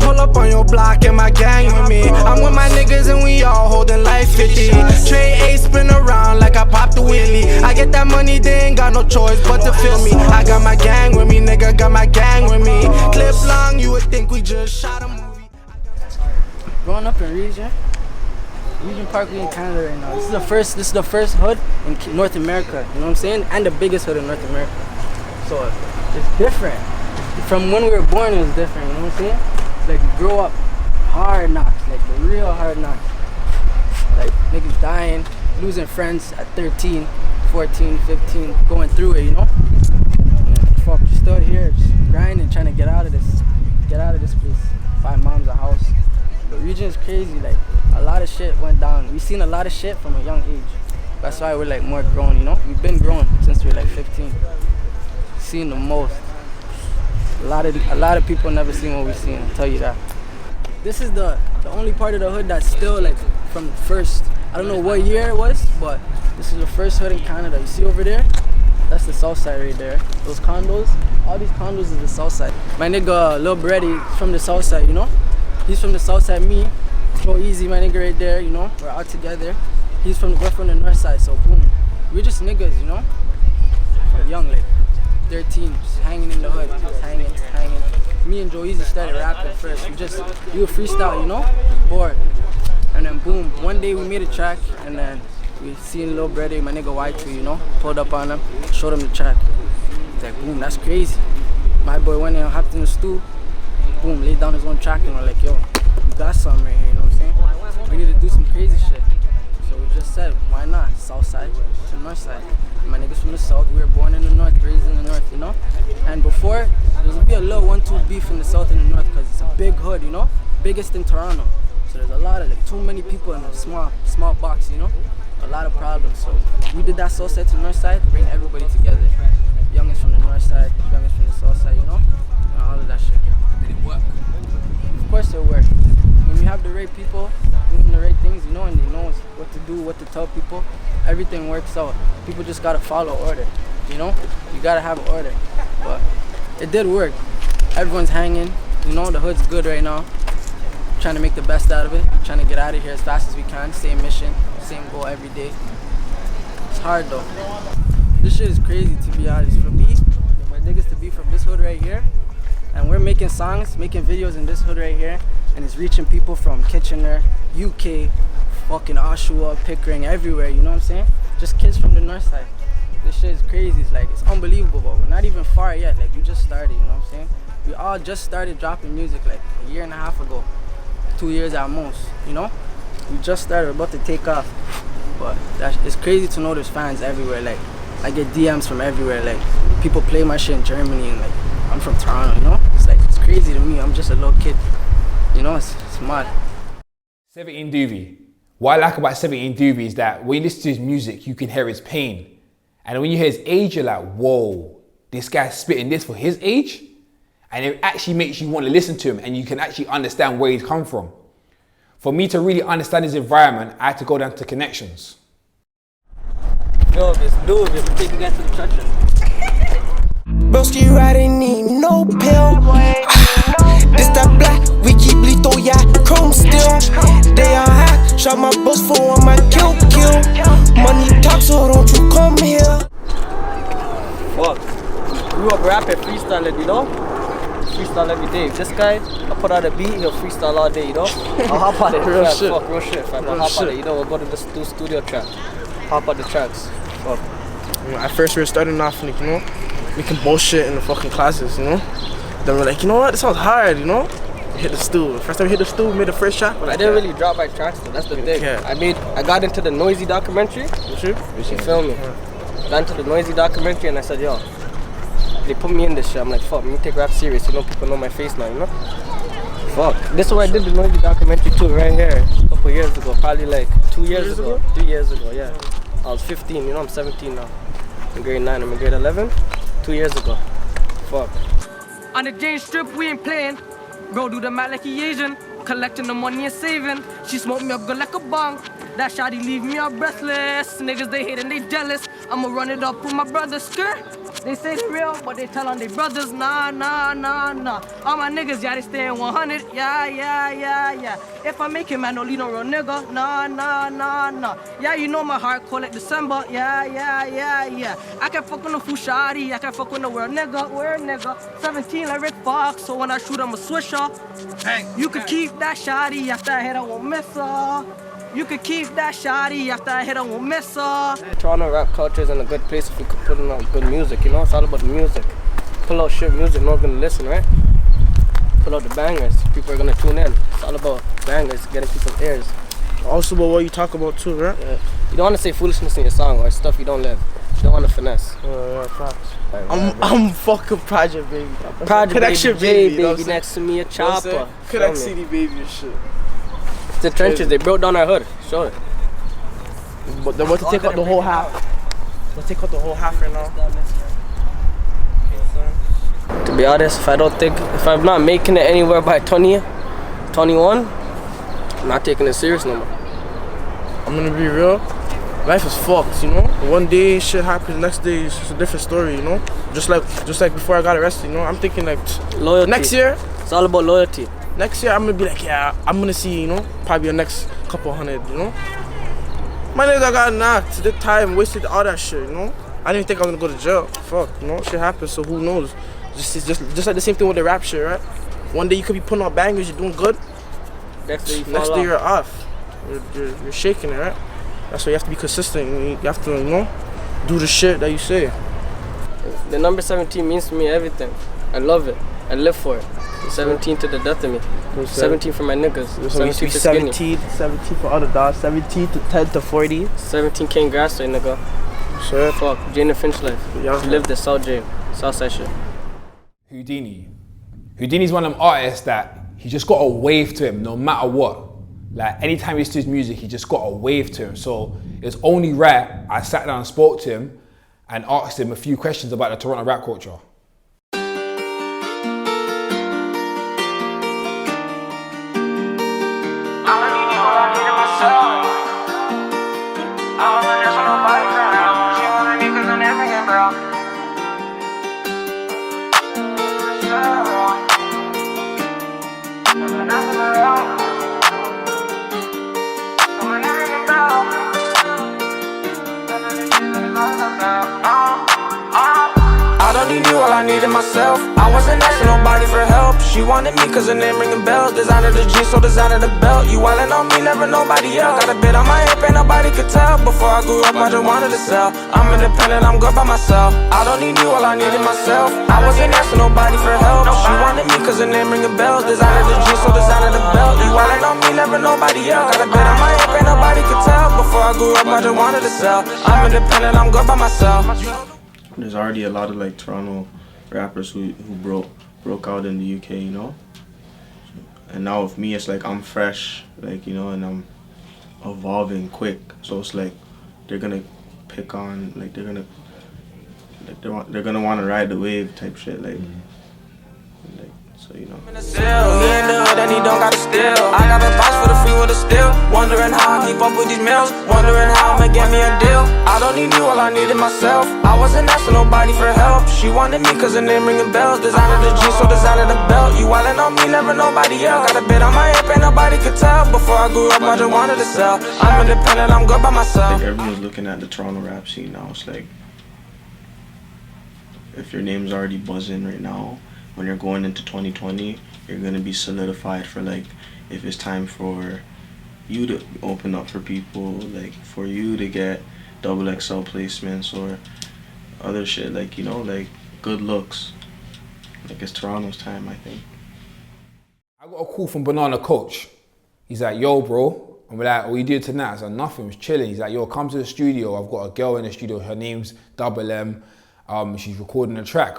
Pull up on your block and my gang with me. I'm with my niggas and we all holding life 50. Trey A spin around like I popped the wheelie. I get that money, they ain't got no choice but to feel me. I got my gang with me, nigga, got my gang with me. Clip long, you would think we just shot a movie. Growing up in Regent Park, we in Canada right now. This is the first hood in North America, you know what I'm saying? And the biggest hood in North America. So it's different. From when we were born, it was different, you know what I'm saying? Like, we grow up hard knocks, like the real hard knocks. Like, niggas dying, losing friends at 13, 14, 15, going through it, you know? And then, fuck, we're still here, just grinding, trying to get out of this place. Find moms a house. The region is crazy, like, a lot of shit went down. We've seen a lot of shit from a young age. That's why we're, like, more grown, you know? We've been grown since we were, like, 15. Seen the most. A lot of people never seen what we've seen, I'll tell you that. This is the only part of the hood that's still, like, from the first, I don't know what year it was, but this is the first hood in Canada. You see over there? That's the south side right there. Those condos, all these condos is the south side. My nigga Lil Beretti from the south side, you know? He's from the south side, me, Go Easy, my nigga right there, you know? We're out together. We're from the north side, so boom. We're just niggas, you know? From young, like 13, just hanging in the hood, just hanging. Me and Joe Easy started rapping first. We do a freestyle, you know? Bored. And then boom, one day we made a track, and then we seen Lil Beretti, my nigga Y2, you know? Pulled up on him, showed him the track. He's like, boom, that's crazy. My boy went in, hopped in the stool, boom, laid down his own track, and we're like, yo, we got something right here, you know what I'm saying? We need to do some crazy shit. just said, why not? South side to north side. My niggas from the south, we were born in the north, raised in the north, you know? And before, there would be a little 1-2 beef in the south and the north because it's a big hood, you know? Biggest in Toronto. So there's a lot of, like, too many people in a small box, you know? A lot of problems. So we did that south side to north side, bring everybody together. Youngest from the north side, youngest from the south side, you know? And all of that shit. Did it work? Of course it worked. When you have the right people doing the right things, you know, and they know what to do, what to tell people, everything works out. People just gotta follow order, you know? You gotta have order. But it did work. Everyone's hanging, you know, the hood's good right now. Trying to make the best out of it, trying to get out of here as fast as we can. Same mission, same goal every day. It's hard though. This shit is crazy, to be honest. For me, my niggas to be from this hood right here, and we're making songs, making videos in this hood right here, and it's reaching people from Kitchener, UK, fucking Oshawa, Pickering, everywhere, you know what I'm saying? Just kids from the north side. This shit is crazy, it's like, it's unbelievable, but we're not even far yet, like, we just started, you know what I'm saying? We all just started dropping music like a year and a half ago, 2 years at most, you know? We just started, we're about to take off, but it's crazy to know there's fans everywhere, like, I get DMs from everywhere, like, people play my shit in Germany, and like, I'm from Toronto, you know? It's like, it's crazy to me, I'm just a little kid, you know, it's mad. 17 Doovie. What I like about 17 Doovie is that when you listen to his music, you can hear his pain. And when you hear his age, you're like, whoa, this guy's spitting this for his age? And it actually makes you want to listen to him and you can actually understand where he's come from. For me to really understand his environment, I had to go down to Connections. Yo, it's Doovie, I'm taking that to the churches. Broski riding, need no pill. This that black, we keep lethal, yeah, chrome still. They are hot, shot my boss for all my kill. Money talk, so don't you come here. Fuck. Grew up rapping, freestyling, you know? Freestyle every day. If this guy, I put out a beat, he'll freestyle all day, you know? I'll hop on it, real shit. Fuck, real shit, fam. I'll hop on it, you know? We'll go to the studio track. Hop on the tracks. Fuck. You know, at first we were starting off, like, you know, making bullshit in the fucking classes, you know? Then we're like, you know what, this sounds hard, you know? We hit the stool. First time we hit the stool, we made the first track. I didn't really drop my tracks though, that's the thing. Yeah. I got into the Noisy documentary. You feel me? Got into the Noisy documentary and I said, yo, they put me in this shit. I'm like, fuck, let me take rap serious, you know, people know my face now, you know? Fuck. This is where I did the Noisy documentary too, right here, a couple years ago, probably like 2 years ago, 3 years ago, yeah. I was 15, you know, I'm 17 now. I'm in grade 9, I'm in grade 11, 2 years ago. Fuck. On the Jane Strip, we ain't playing. Bro, do the math like he Asian. Collecting the money and saving. She smoked me up good like a bong. That shawty leave me up breathless. Niggas, they hate and they jealous. I'ma run it up with my brother's skirt. They say they real, but they tell on their brothers, nah. All my niggas, yeah, they stay in 100, yeah. If I make it, man, no lead no real nigga, nah. Yeah, you know my heart cold like December, yeah. I can fuck with no Fushari, I can fuck with no real nigga. 17 like Rick Fox, so when I shoot, I'm a swisher. You could keep that shawty, after I hit, I won't miss her. You could keep that shawty, after I hit, I won't miss her. Toronto rap culture is in a good place if we could put in good music, you know? It's all about the music. Pull out shit music, no one's gonna listen, right? Pull out the bangers, people are gonna tune in. It's all about bangers, getting people's ears. Also about what you talk about too, right? Yeah. You don't wanna say foolishness in your song or stuff you don't live. You don't wanna finesse. Facts. I'm fucking Project Baby. Project Connection Baby, you know baby next to me, a chopper. Connect CD Baby and shit. The trenches, they broke down our hood. Show it. But they want to take out the whole half. They'll take out the whole half right now. To be honest, if I'm not making it anywhere by 20, 21, I'm not taking it serious no more. I'm gonna be real. Life is fucked, you know? One day shit happens, the next day it's just a different story, you know? Just like before I got arrested, you know? I'm thinking like loyalty. Next year, it's all about loyalty. Next year I'm gonna be like, yeah, I'm gonna see, you know, probably the next couple hundred, you know? My nigga got knocked, the time, wasted all that shit, you know? I didn't think I was gonna go to jail. Fuck, you know, shit happens, so who knows? Just like the same thing with the rap shit, right? One day you could be putting out bangers, you're doing good. Next day you're off. You're shaking it, right? That's why you have to be consistent. You have to, you know, do the shit that you say. The number 17 means to me everything. I love it. I live for it. 17 to the death of me. 17 for my niggas. So we 17 to skinny. 17 for all the dogs. 17 to 10 to 40. 17 King Grassway, nigga. Sure. Fuck, Jane and Finch life. Live the South Jane, Southside shit. Houdini. Houdini's one of them artists that he just got a wave to him no matter what. Like anytime he listens to his music, he just got a wave to him. So it's only right I sat down and spoke to him and asked him a few questions about the Toronto rap culture. I don't need you, all I needed myself. I wasn't asking nobody for help. She wanted me cause her name ringing bells. Designer the jeans, so designer the belt. You wildin' on me, never nobody else. Got a bit on my hip and nobody could tell. Before I grew up, I just wanted to sell. I'm independent, I'm good by myself. I don't need you, all I needed myself. I wasn't asking nobody for help. She wanted me cause her name ringing bells. Designer the jeans, so designer the belt. You wildin' on me, never nobody else. Got a bit on my hip and nobody could tell. Before I grew up, I just wanted to sell. I'm independent, I'm good by myself. There's already a lot of like Toronto rappers who broke out in the UK, you know. And now with me, it's like I'm fresh, like, you know, and I'm evolving quick. So it's like they're gonna pick on, like they're gonna want to ride the wave type shit, like. So you know. He in the hood and he don't gotta steal. I got a box for the free with a steal. Wondering how I keep up with these meals. Wondering how I'ma get me a deal. I don't need you, all I needed myself. I wasn't asking nobody for help. She wanted me cause her name ringing bells. Designer the jeans, so designer the belt. You wildin' on me, never nobody else. Got a bit on my hip and nobody could tell. Before I grew up, I just wanted to sell. I'm independent, I'm good by myself. Like everyone's looking at the Toronto rap scene now. It's like, if your name's already buzzing right now, when you're going into 2020, you're gonna be solidified for like, if it's time for you to open up for people, like for you to get XXL placements or other shit, like, you know, like good looks. Like it's Toronto's time, I think. I got a call from Banana Coach. He's like, yo bro, and we're like, what you doing tonight? I said, nothing, was chilling. He's like, yo, come to the studio. I've got a girl in the studio, her name's Double M. She's recording a track.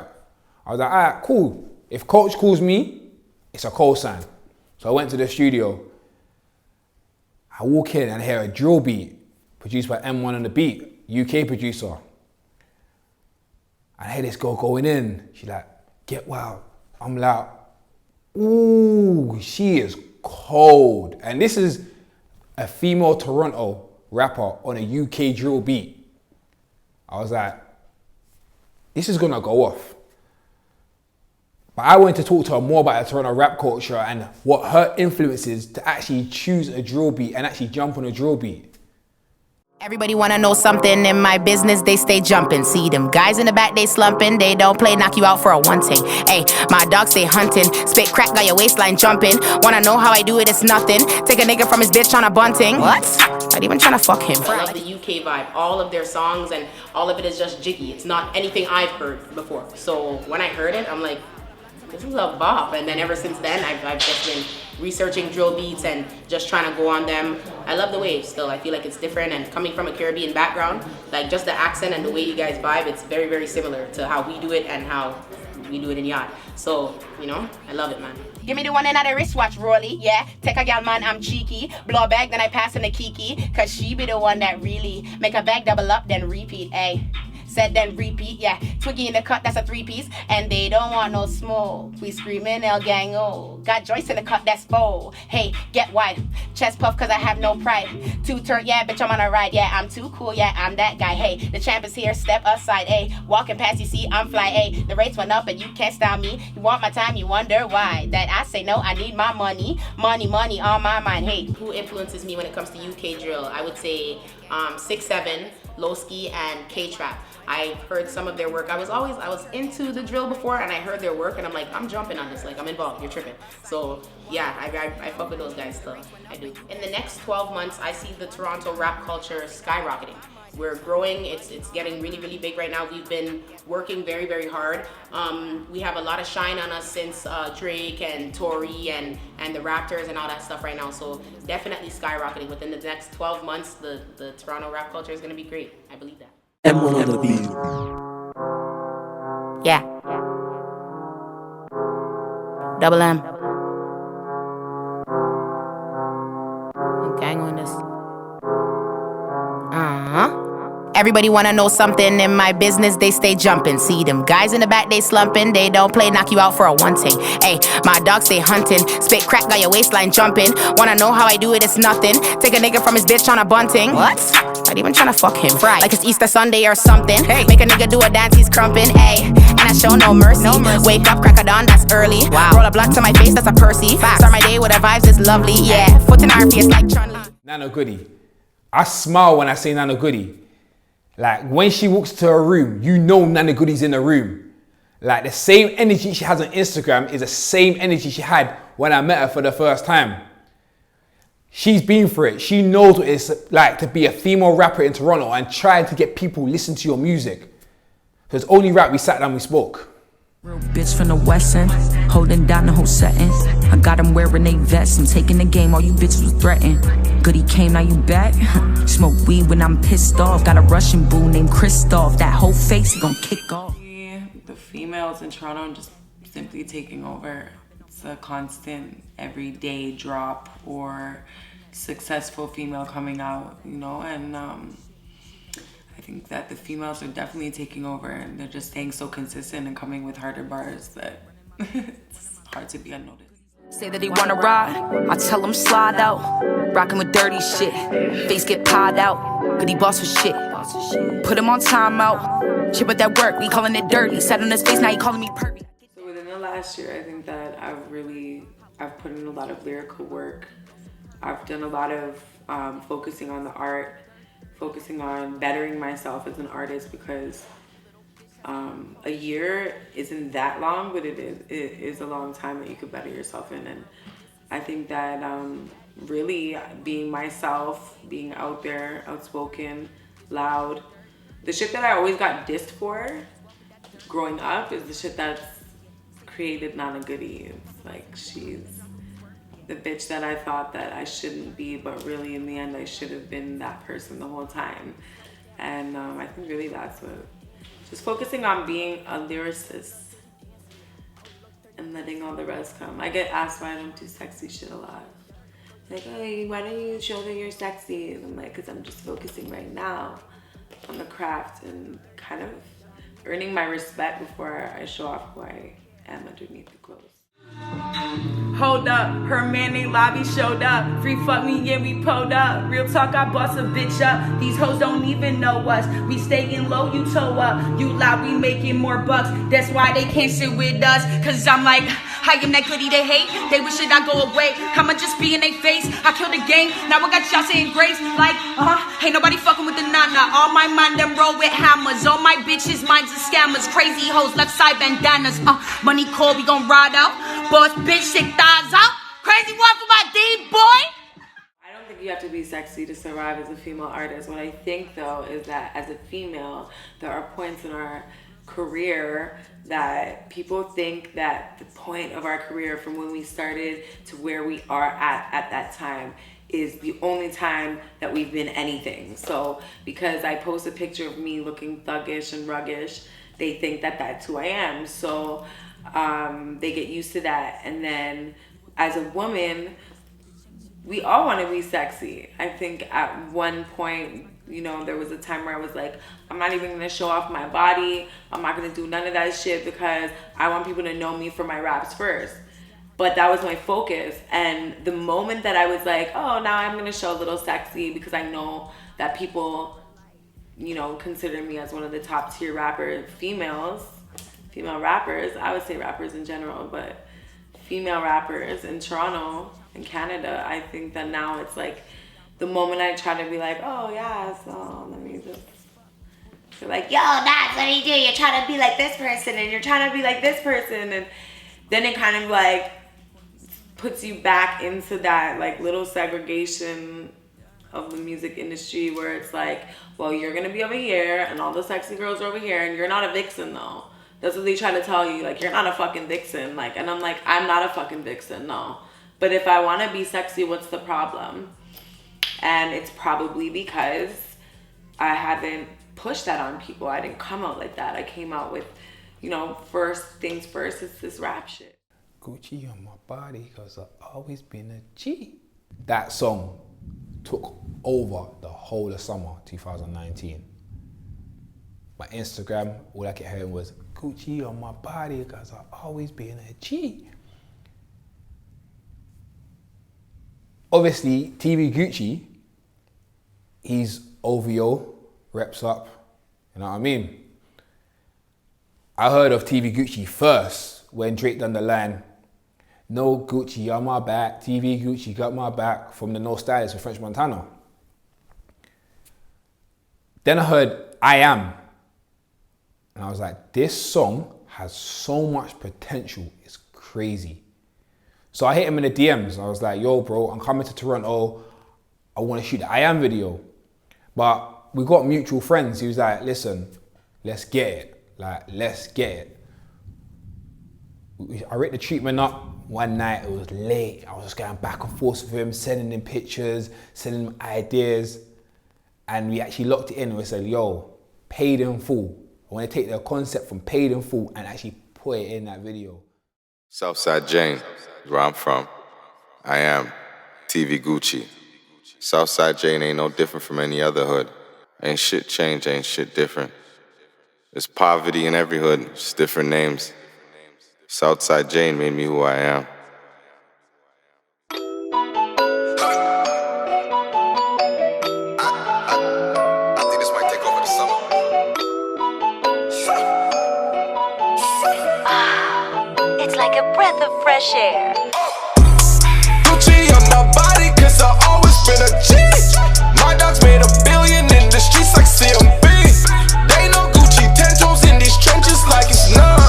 I was like, all right, cool. If Coach calls me, it's a co-sign. So I went to the studio. I walk in and I hear a drill beat produced by M1 on the beat, UK producer. I hear this girl going in. She's like, get wild. I'm like, ooh, she is cold. And this is a female Toronto rapper on a UK drill beat. I was like, this is gonna go off. But I wanted to talk to her more about the Toronto rap culture and what her influence is to actually choose a drill beat and actually jump on a drill beat. Everybody wanna know something in my business, they stay jumping. See them guys in the back, they slumping. They don't play, knock you out for a one ting. Hey, my dogs stay hunting. Spit crack, got your waistline jumping. Wanna know how I do it, it's nothing. Take a nigga from his bitch on a bunting. What? Not even trying to fuck him. I love the UK vibe. All of their songs and all of it is just jiggy. It's not anything I've heard before. So when I heard it, I'm like, this is a bop. And then ever since then, I've just been researching drill beats and just trying to go on them. I love the wave still. I feel like it's different, and coming from a Caribbean background, like just the accent and the way you guys vibe, it's very, very similar to how we do it and how we do it in yacht. So, you know, I love it, man. Give me the one in the wristwatch, Rolly, yeah. Take a gal, man, I'm cheeky. Blow a bag, then I pass in the Kiki. Cause she be the one that really make a bag double up, then repeat, ayy. Said then repeat, yeah. Twiggy in the cut, that's a 3-piece. And they don't want no smoke. We screaming El Gang, oh. Got Joyce in the cut, that's bold. Hey, get wide. Chest puff, cause I have no pride. Two-turn, yeah, bitch, I'm on a ride. Yeah, I'm too cool, yeah, I'm that guy. Hey, the champ is here, step aside, hey. Walking past, you see, I'm fly, hey. The rates went up and you can't stop me. You want my time, you wonder why. That I say no, I need my money. Money on my mind, hey. Who influences me when it comes to UK drill? I would say 6-7, Lowski, and K-Trap. I heard some of their work. I was into the drill before, and I heard their work, and I'm like, I'm jumping on this. Like, I'm involved. You're tripping. So yeah, I fuck with those guys still. I do. In the next 12 months, I see the Toronto rap culture skyrocketing. We're growing. It's getting really, really big right now. We've been working very, very hard. We have a lot of shine on us since Drake and Tory and the Raptors and all that stuff right now. So definitely skyrocketing. Within the next 12 months, the Toronto rap culture is going to be great. I believe that. M1 on the beat. Yeah. Double M. I'm gang on this. Everybody wanna know something in my business, they stay jumping. See them guys in the back, they slumping. They don't play, knock you out for a one thing. Hey, my dogs stay hunting. Spit crack, got your waistline jumping. Wanna know how I do it, it's nothing. Take a nigga from his bitch on a bunting. What? Not even tryna fuck him. Right. Like it's Easter Sunday or something. Hey. Make a nigga do a dance, he's crumping. Hey, and I show no mercy. Wake up, crack a dawn, that's early. Wow. Roll a blunt to my face, that's a Percy. Facts. Start my day with a vibes, it's lovely. Yeah, foot in our face like Chun-Li. Nana Goody. I smile when I say Nana Goody. Like, when she walks to her room, you know Nana Goody's in the room. Like, the same energy she has on Instagram is the same energy she had when I met her for the first time. She's been through it. She knows what it's like to be a female rapper in Toronto and trying to get people to listen to your music. So it's only right we sat down, we spoke. Real bitch from the West End, holding down the whole setting. I got them wearing they vests, I'm taking the game, all you bitches was threatened. Goody came, now you back? Smoke weed when I'm pissed off. Got a Russian boo named Christoph, that whole face gon' kick off. The females in Toronto just simply taking over. It's a constant everyday drop or successful female coming out, you know, and I think that the females are definitely taking over and they're just staying so consistent and coming with harder bars that it's hard to be unnoticed. Say that he wanna ride, I tell him slide out. Rockin' with dirty shit, face get pied out. Goody boss for shit, put him on timeout. Chip at that work, we calling it dirty. Sat on his face, now he calling me pervy. So within the last year, I think that I've put in a lot of lyrical work. I've done a lot of focusing on the art, focusing on bettering myself as an artist, because a year isn't that long, but it is a long time that you could better yourself in. And I think that really being myself, being out there, outspoken, loud, the shit that I always got dissed for growing up is the shit that's created Nana Goody. It's like she's the bitch that I thought that I shouldn't be, but really in the end I should have been that person the whole time. And I think really that's what, just focusing on being a lyricist and letting all the rest come. I get asked why I don't do sexy shit a lot. Like, hey, why don't you show that you're sexy? And I'm like, because I'm just focusing right now on the craft and kind of earning my respect before I show off who I am underneath the clothes. Hold up, her man named Lobby showed up. Free fuck me, yeah, we pulled up. Real talk, I boss a bitch up. These hoes don't even know us. We staying low, you toe up. You loud, we making more bucks. That's why they can't sit with us. Cause I'm like, I am that goody they hate. They wish it I go away. I'ma just be in their face. I killed the game, now I got y'all saying grace. Like, ain't nobody fucking with the nana. All my mind them roll with hammers. All my bitches, minds are scammers. Crazy hoes, left side bandanas. Money call, we gon' ride out. Boss bitch, shake thighs out. Crazy one for my D boy. I don't think you have to be sexy to survive as a female artist. What I think though is that as a female, there are points in our career that people think that the point of our career from when we started to where we are at that time is the only time that we've been anything. So because I post a picture of me looking thuggish and ruggish, they think that that's who I am. So they get used to that. And then as a woman, we all want to be sexy. I think at one point, you know, there was a time where I was like, I'm not even going to show off my body. I'm not going to do none of that shit because I want people to know me for my raps first. But that was my focus. And the moment that I was like, oh, now I'm going to show a little sexy because I know that people, you know, consider me as one of the top tier female rappers. I would say rappers in general, but female rappers in Toronto and Canada, I think that now it's like the moment I try to be like, oh yeah, so let me just, you're like, yo, that's what you do. You're trying to be like this person and you're trying to be like this person. And then it kind of like puts you back into that like little segregation of the music industry where it's like, well, you're gonna be over here and all the sexy girls are over here and you're not a vixen though. That's what they try to tell you, like, you're not a fucking vixen. Like, and I'm like, I'm not a fucking vixen, no. But if I want to be sexy, what's the problem? And it's probably because I haven't pushed that on people. I didn't come out like that. I came out with, you know, first things first, it's this rap shit. Gucci on my body, cause I've always been a G. That song took over the whole of summer 2019. My Instagram, all I kept hearing was Gucci on my body, cause I've always been a G. Obviously, TV Gucci, he's OVO, reps up, you know what I mean? I heard of TV Gucci first when Drake done the line, no Gucci on my back, TV Gucci got my back, from the No Stylist with French Montana. Then I heard I Am, and I was like, this song has so much potential, it's crazy. So I hit him in the DMs, and I was like, yo bro, I'm coming to Toronto, I want to shoot the I Am video. But we got mutual friends. He was like, listen, let's get it. Like, let's get it. I ripped the treatment up one night, it was late. I was just going back and forth with him, sending him pictures, sending him ideas. And we actually locked it in and we said, yo, paid in full. I want to take the concept from paid in full and actually put it in that video. Southside Jane is where I'm from. I Am TV Gucci. Southside Jane ain't no different from any other hood. Ain't shit changed, ain't shit different. There's poverty in every hood, just different names. Southside Jane made me who I am. I think this might take over the summer. It's like a breath of fresh air. Gucci on my body, cause I always been a G. My dogs made $1 billion in the streets like CMB. They know Gucci 10 toes in these trenches like it's none.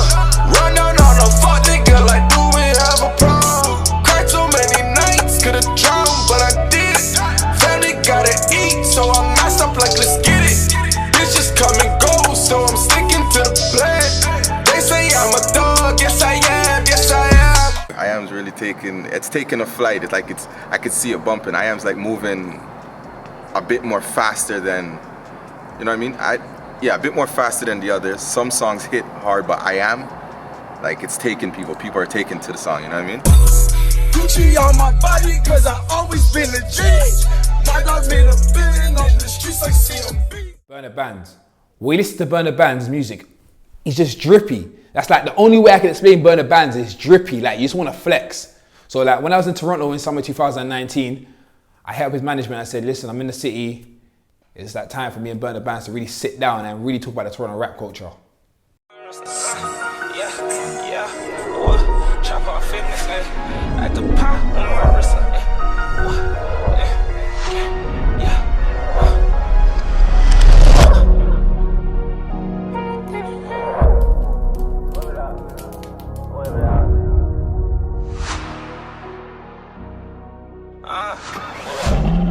Run down on a fuck nigga like, do we have a problem? Cried so many nights, could've drowned, but I did it. Family gotta eat, so I'm messed up like let's get it. Bitches come and go, so I'm sticking to the plan. They say I'm a dog, yes I am, yes I am. I Am's really taking a flight. It's like I could see it bumping. I Am's like moving a bit more faster than, you know what I mean? A bit more faster than the others. Some songs hit hard, but I Am, like it's taking people. People are taken to the song, you know what I mean? Gucci on my body, cause I always been a G. My dogs made $1 billion on the streets like CMB. Burna Bands. When you listen to Burna Bands' music, he's just drippy. That's like the only way I can explain Burna Bands is drippy. Like you just want to flex. So like when I was in Toronto in summer 2019, I hit up his management. I said, listen, I'm in the city. It's that time for me and Burna Bands to really sit down and really talk about the Toronto rap culture. Chop off fitness, at the pop on my wrist.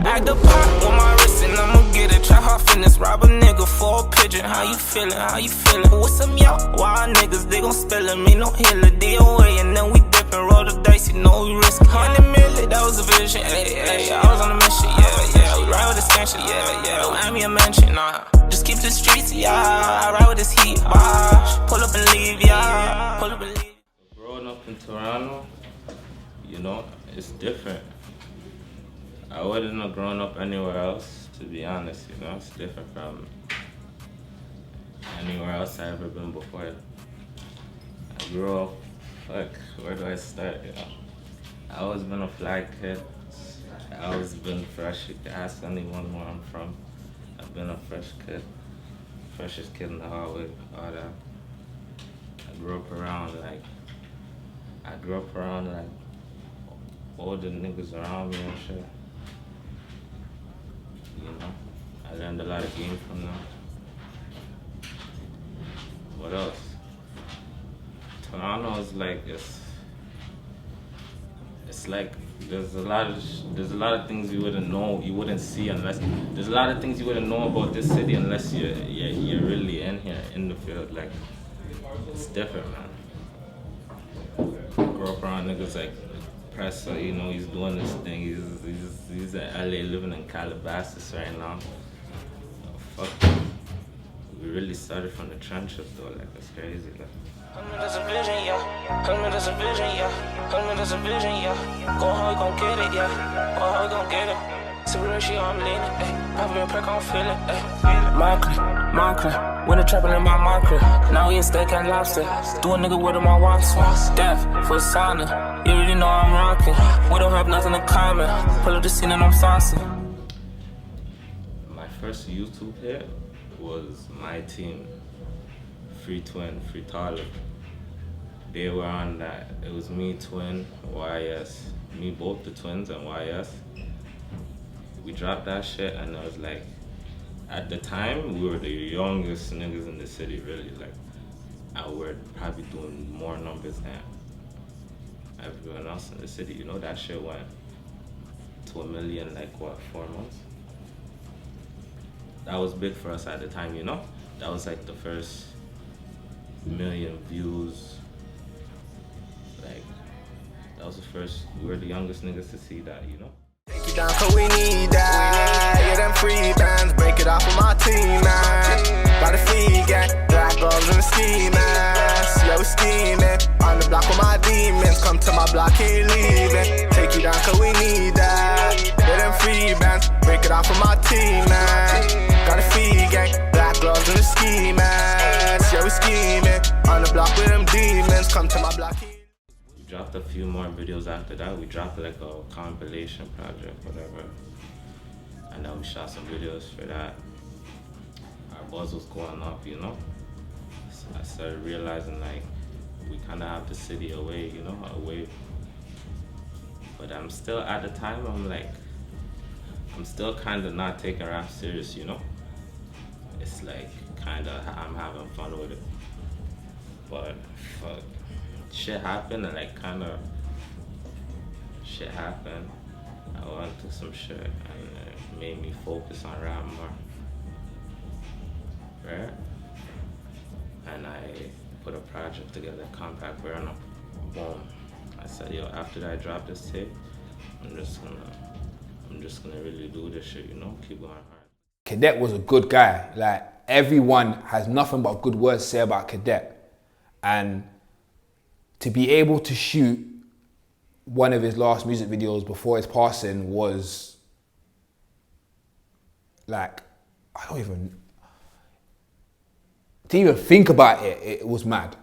At the pop on my wrist and I'ma get it. Trap hard fitness, rob a nigga for a pigeon. How you feeling? How you feeling? What's some y'all? Wild niggas, they gon' spill it. Me no healer, DOA, and then we dip and roll the dice. You know we risk 100 million, that was a vision. Ay, I was on a mission, yeah. We ride with this gangster, yeah. Don't add me a mention, nah. Just keep the streets, yeah. I ride with this heat, pull up and leave, yeah. Pull up and leave. Growing up in Toronto, you know, it's different. I wouldn't have grown up anywhere else, to be honest, you know, it's different from anywhere else I've ever been before. I grew up, where do I start, you know? I always been a fly kid, I always been fresh. You can ask anyone where I'm from. I've been a fresh kid, freshest kid in the hallway, all that. I grew up around older niggas around me and shit. You know, I learned a lot of game from them. What else? Toronto is like it's like there's a lot of things you wouldn't know, you wouldn't see unless there's a lot of things you wouldn't know about this city unless you're really in here in the field. Like it's different, man. Grew up around niggas like Pressa, you know, he's doing this thing. He's in LA living in Calabasas right now. Fuck. We really started from the trenches though, like it's crazy. Like. Cause me there's a vision, yeah. Cause me there's a vision, yeah. Cause me there's a vision, yeah. Go hard, gon' get it, yeah. Go hard, gon' get it. See real shit, I'm leaning, ayy. Pop me a perk, I'm feeling, ayy. Moncler, winter trapping in my Moncler. Now we in steak and lobster. Do a nigga with him, I want some. Death for a sauna. You already know I'm rocking. We don't have nothing in common. Pull up the scene and I'm saucing. My first YouTube hit was my team. Free Twin, Free Talib. They were on that. It was me, Twin, YS. Me, both the twins and YS. We dropped that shit and I was like, at the time, we were the youngest niggas in the city, really. Like, we were probably doing more numbers than everyone else in the city. You know, that shit went to 1 million, like, what, 4 months? That was big for us at the time, you know? That was like the first million views. Like, that was the first, we were the youngest niggas to see that, you know? Take you down cause we need that. Yeah, them free bands, break it off with my team, man. By the feet, gang, black gloves and the ski mask. Yeah, we scheming, on the block with my demons. Come to my block, ain't leaving. Take you down cause we need that. Yeah, them free bands, break it off with my team, man. Got a feet, gang, black gloves and the ski mask. Yeah, we scheming, on the block with them demons. Come to my block. We dropped a few more videos after that. We dropped like a compilation project, whatever. And then we shot some videos for that. Our buzz was going up, you know? So I started realizing like, we kind of have the city away, you know, away. But I'm still, at the time, I'm still kind of not taking rap serious, you know? It's like, kind of, I'm having fun with it. But, fuck. Shit happened and like kind of shit happened. I went through some shit and it made me focus on rap more. Right? And I put a project together, Compact Burner. Boom. I said, yo, after I drop this tape, I'm just gonna really do this shit, you know, keep going hard. Cadet was a good guy. Like, everyone has nothing but good words to say about Cadet. And to be able to shoot one of his last music videos before his passing was like, to even think about it, it was mad.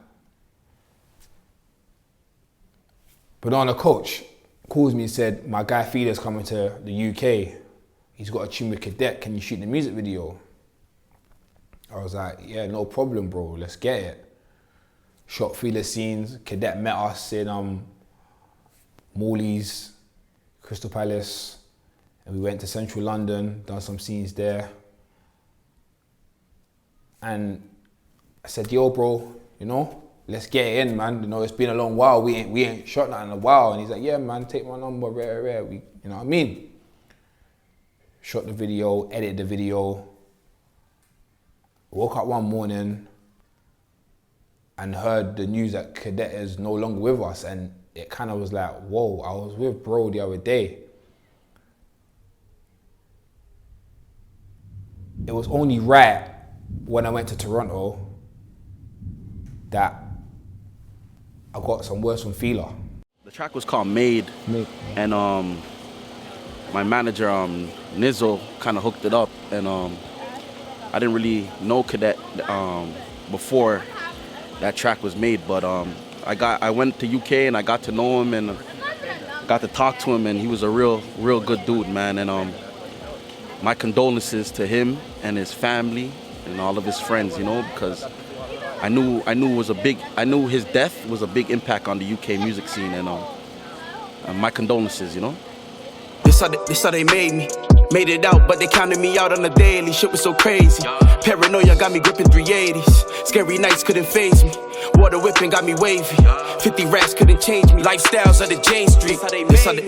Banana Coach calls me and said, my guy Feeder's coming to the UK. He's got a tune with Cadet, can you shoot the music video? I was like, yeah, no problem, bro, let's get it. Shot Feeder scenes. Cadet met us in Morley's, Crystal Palace, and we went to Central London, done some scenes there. And I said, yo, bro, you know, let's get it in, man. You know, it's been a long while. We ain't shot that in a while. And he's like, yeah, man, take my number, rare. You know what I mean? Shot the video, edited the video. Woke up one morning and heard the news that Cadet is no longer with us, and it kind of was like, whoa, I was with bro the other day. It was only right when I went to Toronto that I got some words from Fila. The track was called Made. And my manager, Nizzo, kind of hooked it up, and I didn't really know Cadet before that track was made, but I went to UK and I got to know him and got to talk to him, and he was a real good dude, man. And my condolences to him and his family and all of his friends, you know, because I knew his death was a big impact on the UK music scene, and my condolences, you know. This how they made me. Made it out, but they counted me out on the daily. Shit was so crazy. Paranoia got me gripping 380s. Scary nights couldn't faze me. Water whipping got me wavy. 50 racks couldn't change me. Lifestyles of the Jane Street.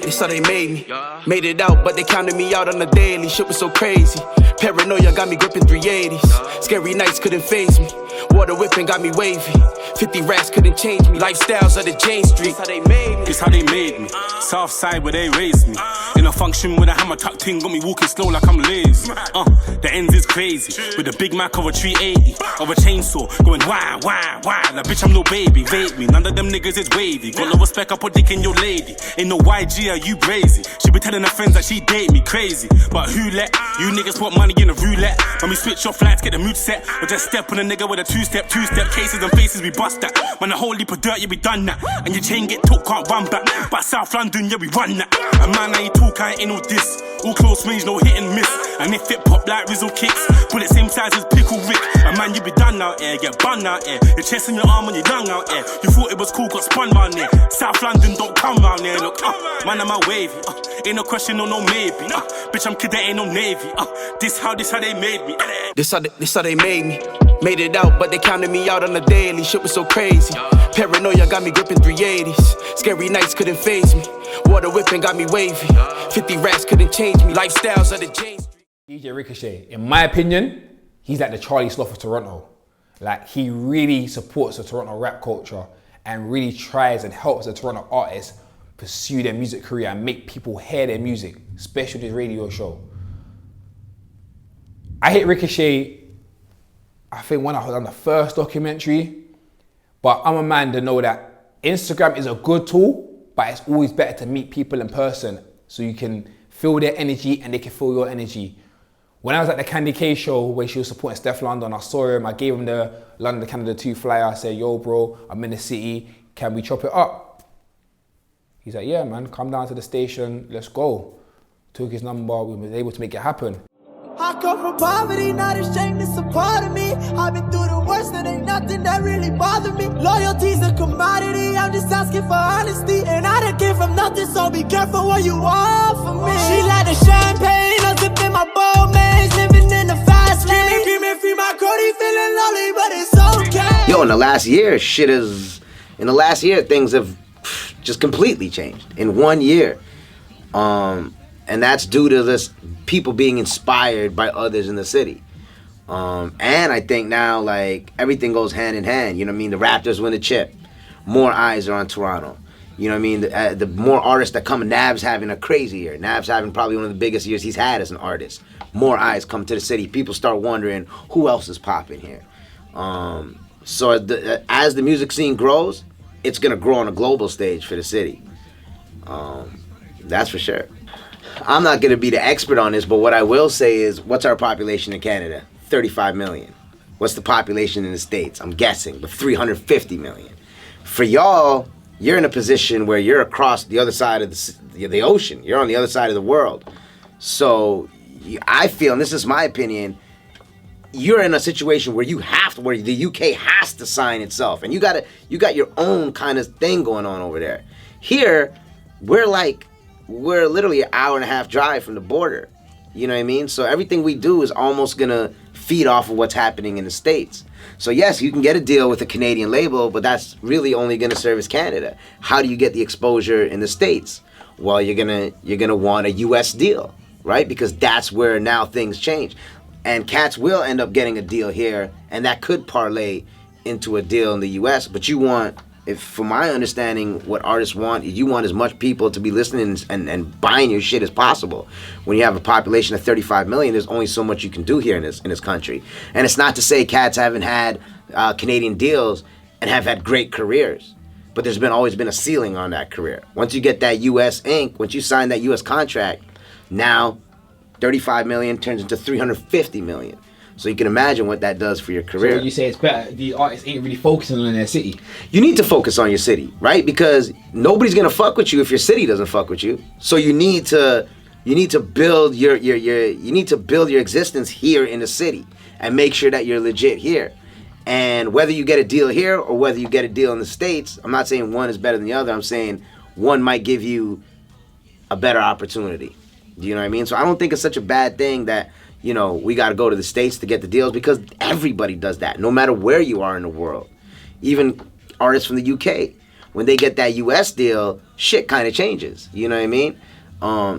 This how they made me. Made it out, but they counted me out on the daily. Shit was so crazy. Paranoia got me gripping 380s. Scary nights couldn't faze me. Water whipping got me wavy. 50 racks couldn't change me. Lifestyles of the Jane Street. This how they made me. This how they made me. South side where they raised me. In a function with a hammer tucked in, got me walking slow like I'm lazy. The ends is crazy. With a big Mac of a 380. Of a chainsaw. Going wah, wah, wah. Like bitch, I'm no baby. Vape me. None of them niggas is wavy. Got no respect, I put dick in your lady. Ain't no YG, are you crazy? She be telling her friends that she date me crazy. But who let you niggas put money in a roulette? When we switch your flights, get the mood set. Or just step on a nigga with a two-step cases and faces, we bust that. When a whole heap of dirt, yeah, we done that. And your chain get took, can't run back. But South London, yeah, we run that. And man, I ain't talk, I ain't in all this. All close range, no hit and miss. And if it pop like Rizzle kicks, put it same size as Pickle Rick. And man, you be done out here, get bun out here. Your chest and your arm and your lung out here. You thought it was cool, got spun round there. South London, don't come round there. Look, man, I'm a wavy. Ain't no question, no maybe. Bitch, I'm kid, ain't no navy. This how they made me. This how they made me. Made it out, but they counted me out on the daily. Shit was so crazy. Paranoia got me gripping 380s. Scary nights couldn't faze me. Water whipping got me wavy. 50 racks couldn't change me. Lifestyles of the Jane Street. DJ Ricochet, in my opinion, he's like the Charlie Sloth of Toronto. Like, he really supports the Toronto rap culture and really tries and helps the Toronto artists pursue their music career and make people hear their music, especially his radio show. I hit Ricochet, I think when I was on the first documentary, but I'm a man to know that Instagram is a good tool, but it's always better to meet people in person so you can feel their energy and they can feel your energy. When I was at the Candy K show where she was supporting Steph London, I saw him, I gave him the London Canada 2 flyer. I said, yo bro, I'm in the city, can we chop it up? He's like, yeah man, come down to the station, let's go. Took his number, we were able to make it happen. I come from poverty, not ashamed, it's a part of me. I've been through the worst, and ain't nothing that really bothered me. Loyalty's a commodity, I'm just asking for honesty. And I done came from nothing, so be careful what you offer me. She like the champagne, I'm zipping my bowl maze, living in the fast lane. Screaming free my Cody, feeling lonely, but it's okay. Yo, in the last year, things have just completely changed. In 1 year. And that's due to this people being inspired by others in the city. And I think now, like, everything goes hand in hand. You know what I mean? The Raptors win the chip. More eyes are on Toronto. You know what I mean? The more artists that come, Nav's having a crazy year. Nav's having probably one of the biggest years he's had as an artist. More eyes come to the city. People start wondering, who else is popping here? So as the music scene grows, it's going to grow on a global stage for the city. That's for sure. I'm not going to be the expert on this, but what I will say is, what's our population in Canada? 35 million. What's the population in the States? I'm guessing, but 350 million. For y'all, you're in a position where you're across the other side of the ocean. You're on the other side of the world. So I feel, and this is my opinion, you're in a situation where where the UK has to sign itself. And you got your own kind of thing going on over there. Here, we're literally an hour and a half drive from the border. You know what I mean? So everything we do is almost gonna feed off of what's happening in the States. So yes, you can get a deal with a Canadian label, but that's really only gonna service Canada. How do you get the exposure in the States? Well, you're gonna want a US deal, right? Because that's where now things change. And Cats will end up getting a deal here, and that could parlay into a deal in the US, but you want, from my understanding, what artists want, you want as much people to be listening and buying your shit as possible. When you have a population of 35 million, there's only so much you can do here in this country. And it's not to say Cats haven't had Canadian deals and have had great careers, but there's always been a ceiling on that career. Once you get that US ink, once you sign that US contract, now 35 million turns into 350 million. So you can imagine what that does for your career. So you say it's better, the artists ain't really focusing on their city. You need to focus on your city, right? Because nobody's gonna fuck with you if your city doesn't fuck with you. So you need to build your existence here in the city and make sure that you're legit here. And whether you get a deal here or whether you get a deal in the States, I'm not saying one is better than the other. I'm saying one might give you a better opportunity. Do you know what I mean? So I don't think it's such a bad thing that, you know, we got to go to the States to get the deals, because everybody does that, no matter where you are in the world. Even artists from the UK. When they get that US deal, shit kind of changes. You know what I mean?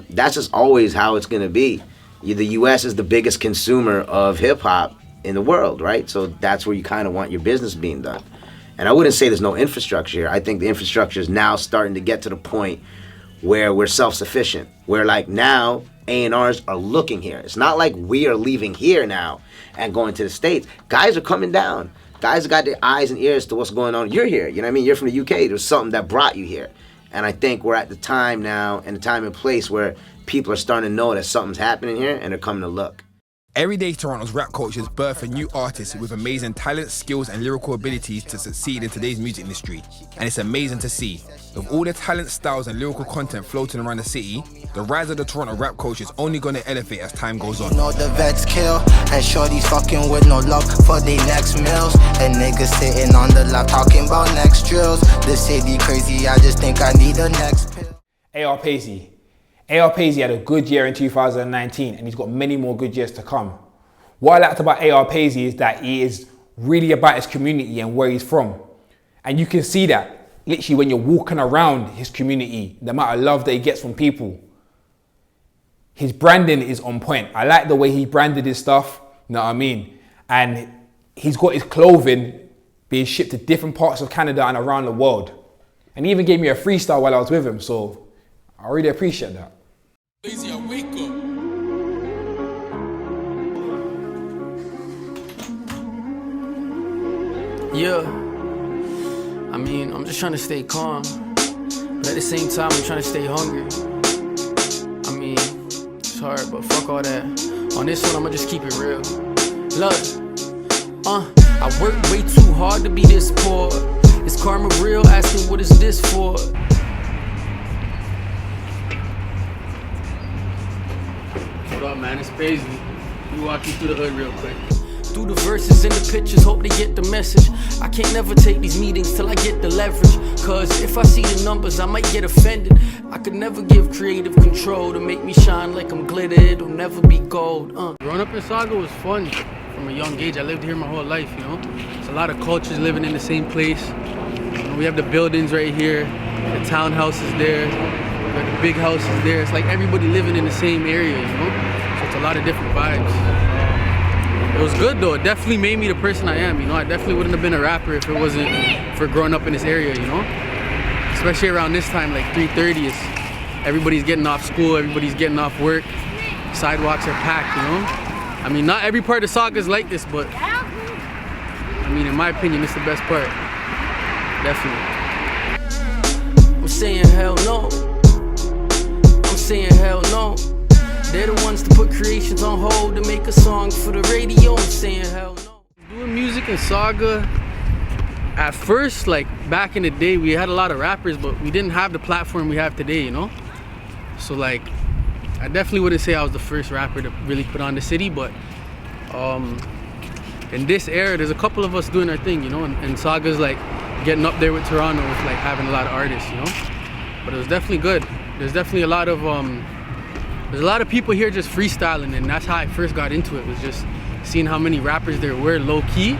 That's just always how it's going to be. The US is the biggest consumer of hip-hop in the world, right? So that's where you kind of want your business being done. And I wouldn't say there's no infrastructure here. I think the infrastructure is now starting to get to the point where we're self-sufficient, where like now A&Rs are looking here. It's not like we are leaving here now and going to the States. Guys are coming down. Guys have got their eyes and ears to what's going on. You're here, you know what I mean? You're from the UK. There's something that brought you here. And I think we're at the time now and the time and place where people are starting to know that something's happening here and they're coming to look. Every day, Toronto's rap culture is birthing new artists with amazing talent, skills, and lyrical abilities to succeed in today's music industry. And it's amazing to see. With all the talent, styles, and lyrical content floating around the city, the rise of the Toronto rap culture is only going to elevate as time goes on. You know the vets kill, and shorties fucking with no love for their next meals. And niggas sitting on the lap talking about next drills. The city crazy, I just think I need a next pill. AR Paisley. AR Paisley had a good year in 2019 and he's got many more good years to come. What I liked about AR Paisley is that he is really about his community and where he's from. And you can see that literally when you're walking around his community, the amount of love that he gets from people. His branding is on point. I like the way he branded his stuff, you know what I mean? And he's got his clothing being shipped to different parts of Canada and around the world. And he even gave me a freestyle while I was with him, so I really appreciate that. Lazy, I wake up. Yeah, I mean, I'm just trying to stay calm, but at the same time, I'm trying to stay hungry. I mean, it's hard, but fuck all that. On this one, I'ma just keep it real. Look, I work way too hard to be this poor. Is karma real? Asking what is this for? What up, man? It's Paisley. We walk you through the hood real quick. Through the verses and the pictures, hope they get the message. I can't never take these meetings till I get the leverage. Cause if I see the numbers, I might get offended. I could never give creative control to make me shine like I'm glitter. It'll never be gold. Growing up in Sauga was fun from a young age. I lived here my whole life, you know. It's a lot of cultures living in the same place. You know, we have the buildings right here. The townhouse is there. The big house is there. It's like everybody living in the same area, you know? So it's a lot of different vibes. It was good though. It definitely made me the person I am, you know? I definitely wouldn't have been a rapper if it wasn't for growing up in this area, you know? Especially around this time, like 3:30 is, everybody's getting off school, everybody's getting off work. Sidewalks are packed, you know? I mean, not every part of Sauga is like this, but I mean, in my opinion, it's the best part. Definitely. I'm saying hell no. I'm saying hell no. They're the ones to put creations on hold to make a song for the radio. I'm saying hell no. Doing music in Sauga, at first, like back in the day, we had a lot of rappers, but we didn't have the platform we have today, you know? So like, I definitely wouldn't say I was the first rapper to really put on the city, but in this era, there's a couple of us doing our thing, you know? And Sauga's like getting up there with Toronto with like having a lot of artists, you know? But it was definitely good. There's definitely a lot of there's a lot of people here just freestyling, and that's how I first got into it, was just seeing how many rappers there were low-key,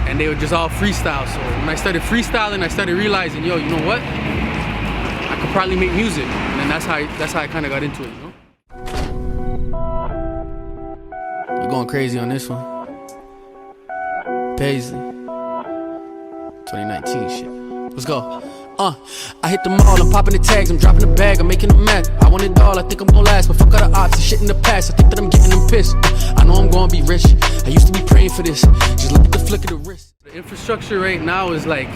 and they would just all freestyle. So when I started freestyling, I started realizing, yo, you know what? I could probably make music, and then that's how I kind of got into it, you know? You're going crazy on this one. Paisley. 2019 shit. Let's go. I hit the mall, I'm popping the tags, I'm dropping the bag, I'm making them mad. I want it all, I think I'm gonna last, but fuck all the ops and shit in the past. I think that I'm getting them pissed. I know I'm gonna be rich. I used to be praying for this. Just look at the flick of the wrist. The infrastructure right now is like,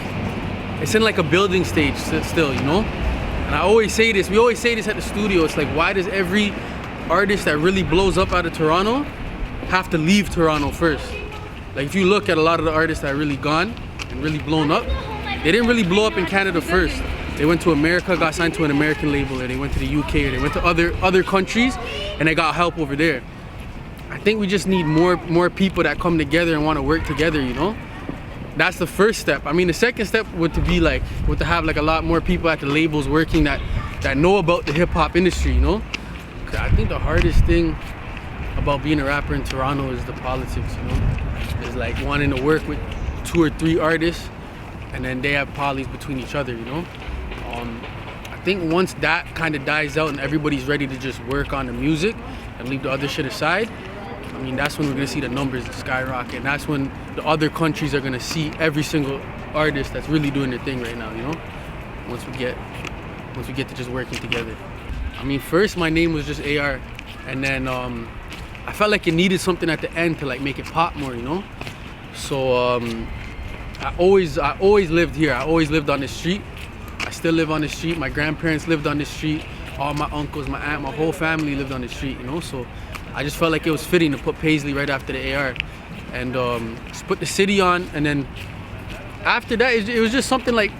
it's in like a building stage still, you know? And I always say this, we always say this at the studio, it's like, why does every artist that really blows up out of Toronto have to leave Toronto first? Like if you look at a lot of the artists that are really gone and really blown up, they didn't really blow up in Canada first. They went to America, got signed to an American label, or they went to the UK, or they went to other countries, and they got help over there. I think we just need more people that come together and want to work together, you know? That's the first step. I mean, the second step would to have like a lot more people at the labels working that know about the hip hop industry, you know? 'Cause I think the hardest thing about being a rapper in Toronto is the politics, you know? It's like wanting to work with 2 or 3 artists and then they have polys between each other, you know? I think once that kind of dies out and everybody's ready to just work on the music and leave the other shit aside, I mean, that's when we're gonna see the numbers skyrocket, and that's when the other countries are gonna see every single artist that's really doing their thing right now, you know? Once we get to just working together. I mean, first my name was just AR, and then I felt like it needed something at the end to like make it pop more, you know? So I always lived here. I always lived on the street. I still live on the street. My grandparents lived on the street. All my uncles, my aunt, my whole family lived on the street, you know? So I just felt like it was fitting to put Paisley right after the AR, and just put the city on, and then after that, it was just something like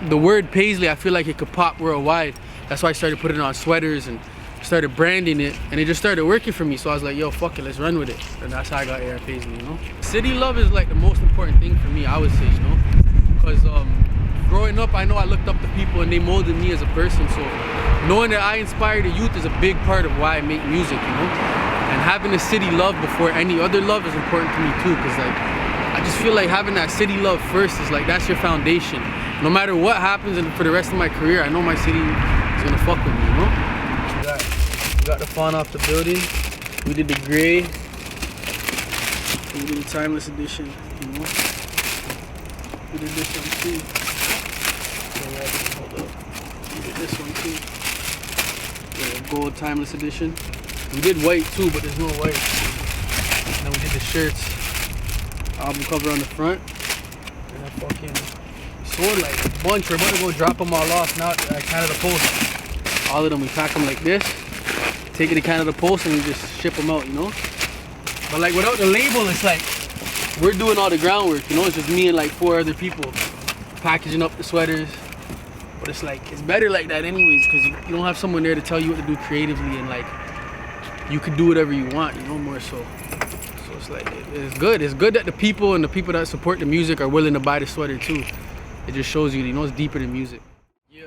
the word Paisley, I feel like it could pop worldwide. That's why I started putting it on sweaters and started branding it, and it just started working for me. So I was like, yo, fuck it, let's run with it. And that's how I got AR Paisley, you know? City love is like the most important thing for me, I would say, you know? Because growing up, I know I looked up to people and they molded me as a person. So knowing that I inspire the youth is a big part of why I make music, you know? And having a city love before any other love is important to me too, because like, I just feel like having that city love first is like, that's your foundation. No matter what happens for the rest of my career, I know my city is gonna fuck with me, you know? We got the font off the building. We did the gray. We did the timeless edition, you know? We did this one too. Hold up. We did this one too. The gold timeless edition. We did white too, but there's no white. And then we did the shirts. Album cover on the front. And I fucking sold like a bunch. We're about to go drop them all off now at Canada Post. All of them, we pack them like this. Take it to Canada Post and we just ship them out, you know? But like without the label, it's like we're doing all the groundwork, you know? It's just me and like 4 other people packaging up the sweaters. But it's like, it's better like that anyways, because you don't have someone there to tell you what to do creatively, and like, you can do whatever you want, you know, more so. So it's like, it's good. It's good that the people and the people that support the music are willing to buy the sweater too. It just shows you, you know, it's deeper than music. Yeah,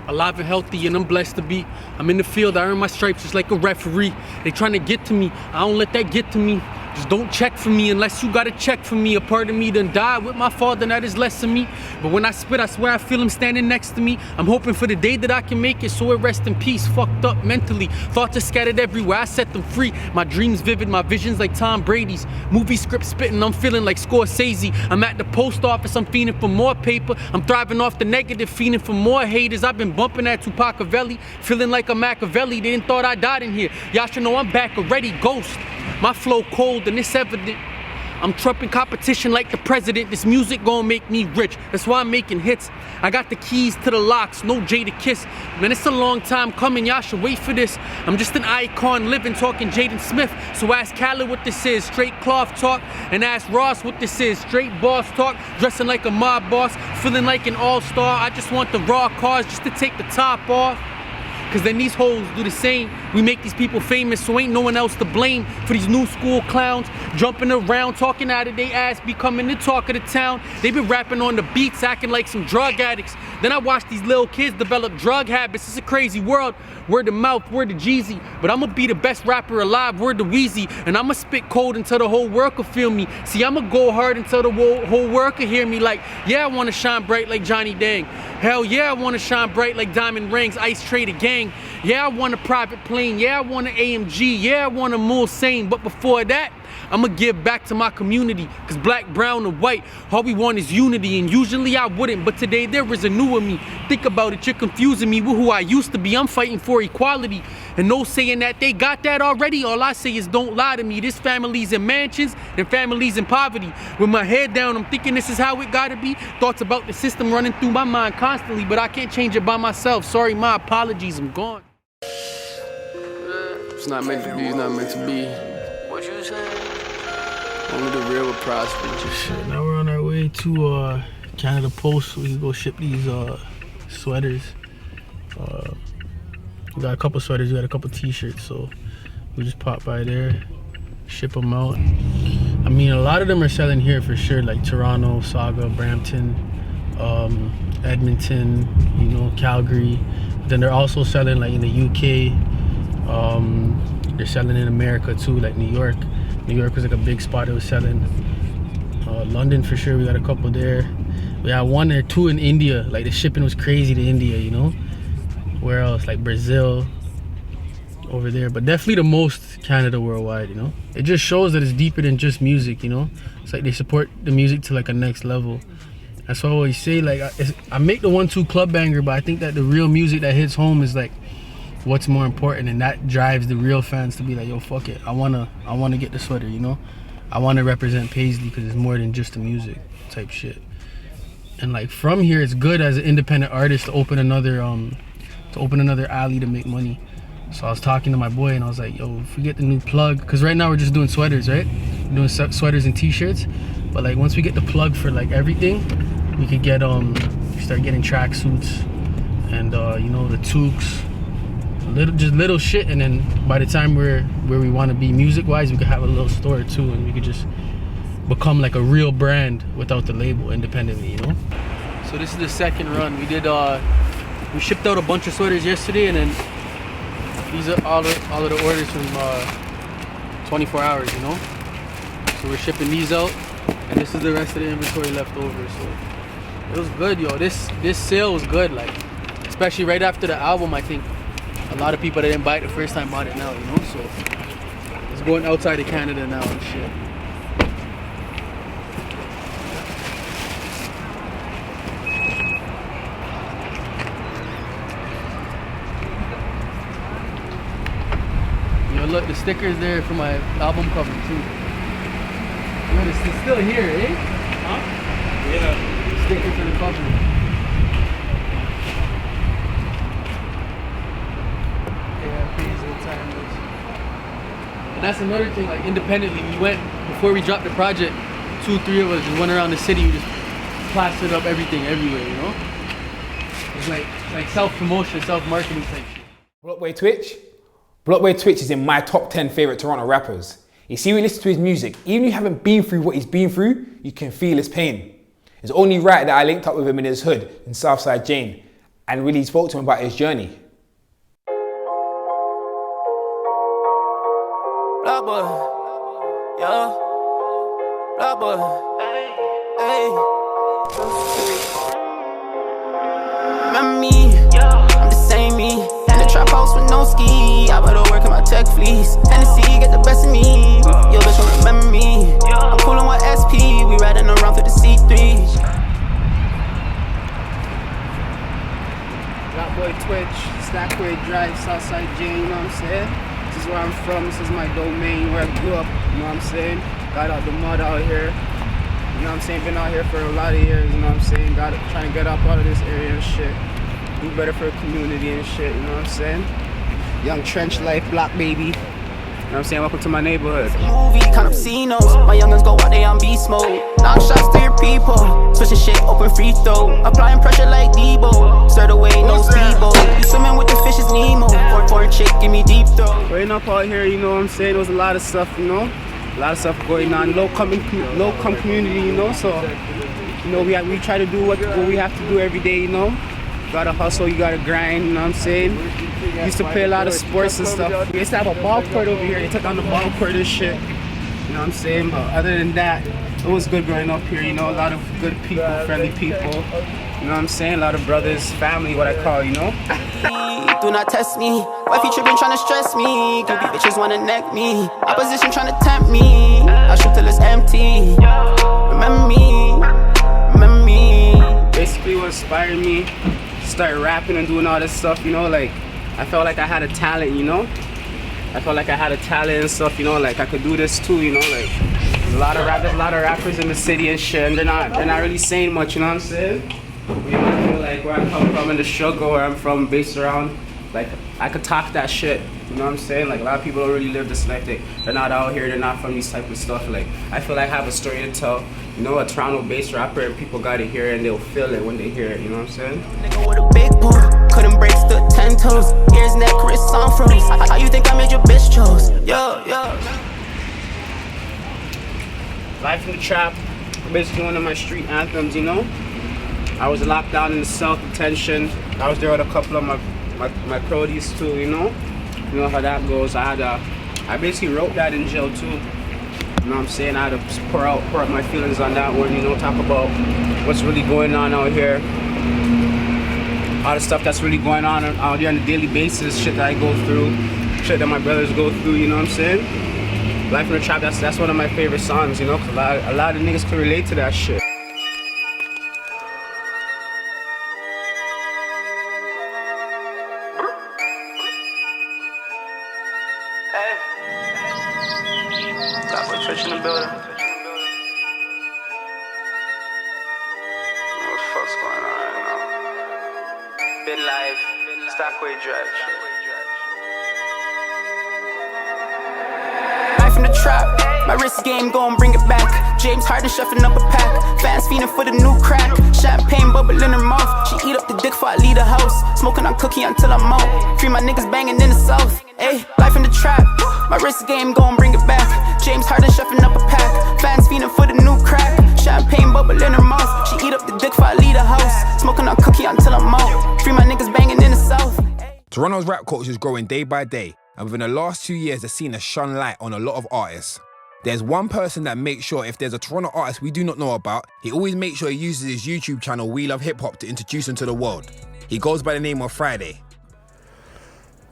alive and healthy, and I'm blessed to be. I'm in the field, I earn my stripes just like a referee. They trying to get to me, I don't let that get to me. Just don't check for me unless you got a check for me. A part of me done died with my father, that is less of me. But when I spit, I swear I feel him standing next to me. I'm hoping for the day that I can make it so it rest in peace. Fucked up mentally, thoughts are scattered everywhere. I set them free, my dreams vivid, my visions like Tom Brady's. Movie script spitting, I'm feeling like Scorsese. I'm at the post office, I'm fiending for more paper. I'm thriving off the negative, fiending for more haters. I've been bumping at Tupacavelli, feeling like a Machiavelli. They didn't thought I died in here. Y'all should know I'm back already, ghost. My flow cold and it's evident. I'm trumping competition like the president. This music gonna make me rich. That's why I'm making hits. I got the keys to the locks, no Jada Kiss. Man, it's a long time coming, y'all should wait for this. I'm just an icon living, talking Jaden Smith. So ask Khaled what this is, straight cloth talk. And ask Ross what this is, straight boss talk. Dressing like a mob boss, feeling like an all-star. I just want the raw cars just to take the top off. Cause then these hoes do the same. We make these people famous, so ain't no one else to blame for these new school clowns jumping around, talking out of their ass, becoming the talk of the town. They been rapping on the beats, acting like some drug addicts. Then I watch these little kids develop drug habits. It's a crazy world. Word to mouth, word to Jeezy. But I'ma be the best rapper alive, word to Weezy. And I'ma spit cold until the whole world can feel me. See, I'ma go hard until the whole world can hear me. Like, yeah, I wanna shine bright like Johnny Dang. Hell yeah, I wanna shine bright like Diamond Rings, Ice Trader Gang. Yeah, I want a private plane. Yeah, I want an AMG. Yeah, I want a Mulsanne. But before that, I'ma give back to my community. Cause black, brown, and white, all we want is unity. And usually I wouldn't, but today there is a new of me. Think about it, you're confusing me with who I used to be. I'm fighting for equality. And no saying that they got that already. All I say is don't lie to me. This family's in mansions and families in poverty. With my head down, I'm thinking this is how it gotta be. Thoughts about the system running through my mind constantly, but I can't change it by myself. Sorry, my apologies, I'm gone. It's not meant to be, it's not meant to be. What you say? Only the real will prosper. Shit. Now we're on our way to Canada Post so we can go ship these sweaters. We got a couple sweaters, we got a couple t-shirts, so we just pop by there, ship them out. I mean, a lot of them are selling here for sure, like Toronto, Saga, Brampton, Edmonton, you know, Calgary. But then they're also selling like in the UK. They're selling in America too, like New York. New York was like a big spot that was selling. London for sure, we got a couple there. We had 1 or 2 in India. Like the shipping was crazy to India, you know. Where else? Like Brazil, over there. But definitely the most Canada worldwide, you know. It just shows that it's deeper than just music, you know. It's like they support the music to like a next level. That's why I always say, like, I make the 1-2 club banger, but I think that the real music that hits home is like what's more important, and that drives the real fans to be like, yo, fuck it, I wanna get the sweater, you know. I wanna represent Paisley because it's more than just the music type shit. And like from here, it's good as an independent artist to open another alley to make money. So I was talking to my boy and I was like, yo, if we get the new plug, because right now we're just doing sweaters, right? We're doing sweaters and t-shirts, but like once we get the plug for like everything, we could get start getting track suits and you know, the toques, little shit, and then by the time we're where we want to be music wise, we could have a little store too, and we could just become like a real brand without the label, independently, you know. So this is the second run. We did we shipped out a bunch of sweaters yesterday, and then these are all of the orders from 24 hours, you know. So we're shipping these out, and this is the rest of the inventory left over. So it was good, yo. This sale was good, like especially right after the album. I think a lot of people that didn't buy it the first time bought it now, you know. So it's going outside of Canada now and shit. Yo, look, the sticker's there for my album cover too. Yo, it's still here, eh? Huh? Yeah. Sticker for the cover. And that's another thing, like independently, before we dropped the project, 2-3 of us just went around the city, we just plastered up everything everywhere, you know? It's like self-promotion, self-marketing type shit. Blockway Twitch? Blockway Twitch is in my top 10 favorite Toronto rappers. You see, when you listen to his music, even if you haven't been through what he's been through, you can feel his pain. It's only right that I linked up with him in his hood in Southside Jane and really spoke to him about his journey. Block boy, yeah. Block boy, hey. Remember me, I'm the same me. In the trap house with no ski. I better work in my tech fleece. Hennessy get the best of me. Yo, bitch, don't remember me. I'm coolin' with SP. We riding around through the C3. Blockboy Twitch, Stackway Drive, Southside Jane, you know what I'm saying? This is where I'm from, this is my domain, where I grew up, you know what I'm saying? Got out the mud out here, you know what I'm saying? Been out here for a lot of years, you know what I'm saying? Got to try and get up out of this area and shit. Do better for the community and shit, you know what I'm saying? Young trench life, block baby. You know what I'm saying? Welcome to my neighborhood. Movie, kind of casinos. My youngins go out, they on beast mode. Knock shots to your people. Switching shit, open free throw. Applying pressure like Debo. Stir away, no speedboat. You swimming with the fishes, Nemo. Foreign chick, give me deep throat. Growing up out here, you know what I'm saying? There was a lot of stuff, you know? A lot of stuff going on. Low-come community, you know? So, you know, we try to do what we have to do every day, you know? You gotta hustle, you gotta grind, you know what I'm saying? Used to play a lot of sports and stuff. We used to have a ball court over here. They took down the ball court and shit. You know what I'm saying? But other than that, it was good growing up here, you know? A lot of good people, friendly people. You know what I'm saying? A lot of brothers, family, what I call, you know? Do not test me. Wifey tripping, trying to stress me. Goopy bitches wanna neck me. Opposition trying to tempt me. I shoot till it's empty. Remember me. Remember me. Basically what inspired me to start rapping and doing all this stuff, you know, like I felt like I had a talent, you know? I felt like I had a talent and stuff, you know, like I could do this too, you know, like there's a lot of rappers in the city and shit, and they're not really saying much, you know what I'm saying? You know, like where I come from in the struggle, where I'm from, based around, like I could talk that shit, you know what I'm saying? Like a lot of people don't really live this life, they're not out here, they're not from these type of stuff. Like I feel like I have a story to tell, you know, a Toronto-based rapper, and people gotta hear it and they'll feel it when they hear it, you know what I'm saying? Nigga with a big boot, couldn't break, stood 10 toes. Ears, neck, wrist, song froze. How you think I made your bitch chose? Yo. Life in the Trap, basically one of my street anthems, you know? I was locked down in the South detention. I was there with a couple of my cronies too, you know? You know how that goes. I basically wrote that in jail too. You know what I'm saying? I had to pour out my feelings on that one, you know, talk about what's really going on out here. All the stuff that's really going on out here on a daily basis, shit that I go through, shit that my brothers go through, you know what I'm saying? Life in the Trap, that's one of my favorite songs, you know, cause a lot of niggas can relate to that shit. In the building. What the fuck's going on right now? Been live, Stockway Drive. Life in the Trap, my wrist game gon' bring it back. James Harden shuffling up a pack, fans feeding for the new crack. Champagne bubble in her mouth, she eat up the dick before I leave the house. Smoking on cookie until I'm out. Free my niggas banging in the south. Ayy, life in the Trap, my wrist game gon' bring it back. James Harden shuffling up a pack, fans feeding for the new crack. Champagne bubble in her mouth, she eat up the dick before I leave the house. Smoking on cookie until I'm out. Free my niggas banging in the south. Toronto's rap culture is growing day by day, and within the last 2 years, the scene has shone light on a lot of artists. There's one person that makes sure if there's a Toronto artist we do not know about, he always makes sure he uses his YouTube channel We Love Hip Hop to introduce him to the world. He goes by the name of Friday.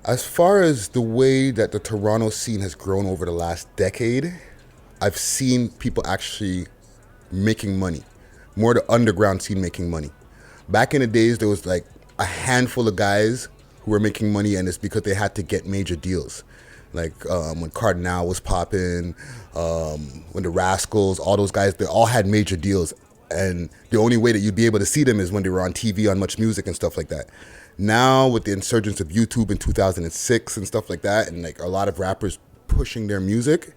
As far as the way that the Toronto scene has grown over the last decade, I've seen people actually making money. More the underground scene making money. Back in the days, there was like a handful of guys who were making money, and it's because they had to get major deals. Like when Cardinal was popping, when the Rascals, all those guys, they all had major deals. And the only way that you'd be able to see them is when they were on TV, on Much Music and stuff like that. Now with the insurgence of YouTube in 2006 and stuff like that, and like a lot of rappers pushing their music,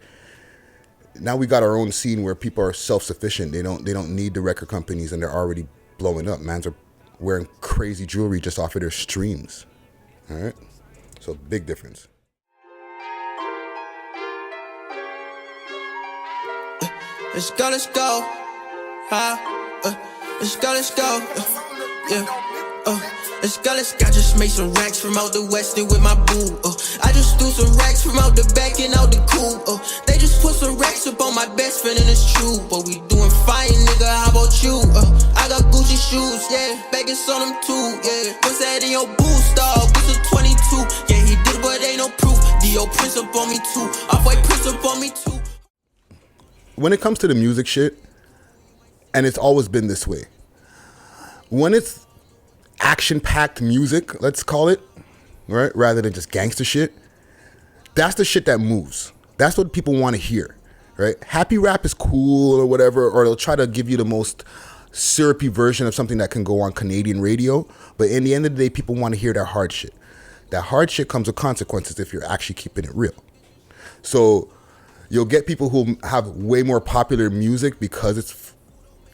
now we got our own scene where people are self-sufficient. They don't need the record companies, and they're already blowing up. Mans are wearing crazy jewelry just off of their streams. All right, so big difference. Let's go, let's go. Let's go, let's go. Let's go, let's go. I just made some racks from out the west and with my boo. I just threw some racks from out the back and out the cool. They just put some racks up on my best friend and it's true. But we doing fine, nigga, how about you? I got Gucci shoes, yeah, Vegas on them too, yeah. What's that in your boost, dog? What's a 22? Yeah, he did, but ain't no proof. D.O. Prince up on me too. Off-White Prince up on me too. When it comes to the music shit, and it's always been this way, when it's action-packed music, let's call it, right, rather than just gangster shit, that's the shit that moves. That's what people want to hear, right? Happy rap is cool or whatever, or they'll try to give you the most syrupy version of something that can go on Canadian radio, but in the end of the day, people want to hear that hard shit. That hard shit comes with consequences if you're actually keeping it real. So you'll get people who have way more popular music because it's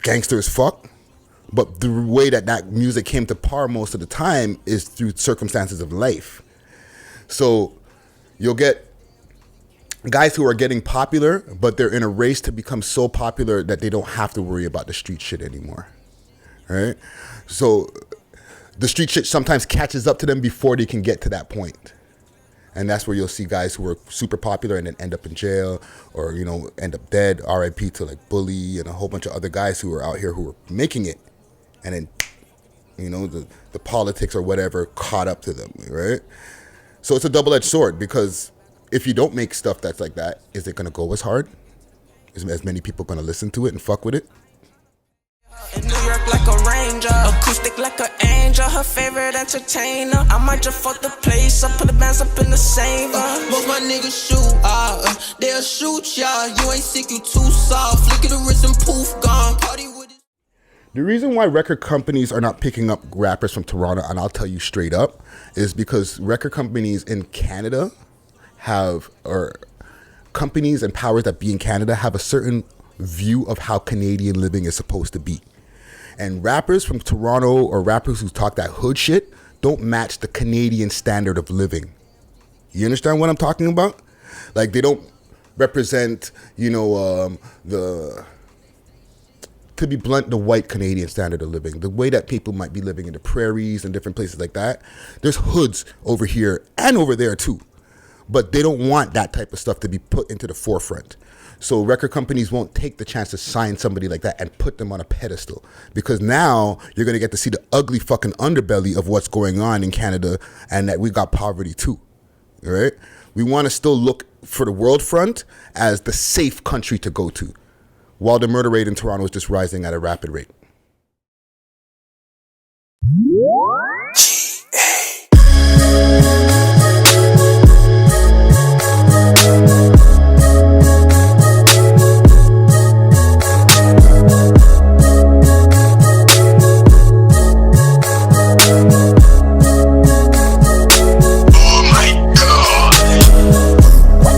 gangster as fuck, but the way that music came to power most of the time is through circumstances of life. So you'll get guys who are getting popular, but they're in a race to become so popular that they don't have to worry about the street shit anymore, right? So the street shit sometimes catches up to them before they can get to that point. And that's where you'll see guys who are super popular and then end up in jail or, you know, end up dead. RIP to like Bully and a whole bunch of other guys who are out here who are making it. And then, you know, the politics or whatever caught up to them, right? So it's a double-edged sword, because if you don't make stuff that's like that, is it going to go as hard? Is as many people going to listen to it and fuck with it? In New York like a ranger, acoustic like an angel, her favorite entertainer. I might just fuck the place up, put the bands up in the same. Most my niggas shoot, they'll shoot y'all. You ain't sick, you too soft. Flick of the wrist and poof, gone. Party with it. The reason why record companies are not picking up rappers from Toronto, and I'll tell you straight up, is because record companies in Canada have, or companies and powers that be in Canada have a certain view of how Canadian living is supposed to be. And rappers from Toronto or rappers who talk that hood shit don't match the Canadian standard of living. You understand what I'm talking about? Like, they don't represent, you know, to be blunt, the white Canadian standard of living. The way that people might be living in the prairies and different places like that. There's hoods over here and over there too. But they don't want that type of stuff to be put into the forefront. So record companies won't take the chance to sign somebody like that and put them on a pedestal, because now you're going to get to see the ugly fucking underbelly of what's going on in Canada, and that we got poverty too, right? We want to still look for the world front as the safe country to go to, while the murder rate in Toronto is just rising at a rapid rate.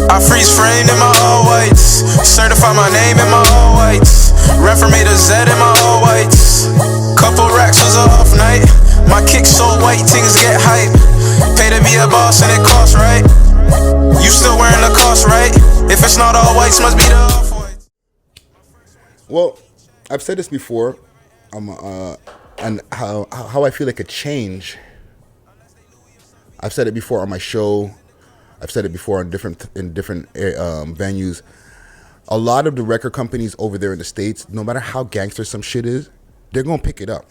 I freeze framed in my all whites, certify my name in my all whites, rent from A to Z in my all whites. Couple racks was a off night, my kick so white things get hype. Pay to be a boss and it costs right. You still wearing the cost right? If it's not all whites, must be the off whites. Well, I've said this before, and how I feel like a change. I've said it before on my show. I've said it before in different venues. A lot of the record companies over there in the States, no matter how gangster some shit is, they're going to pick it up.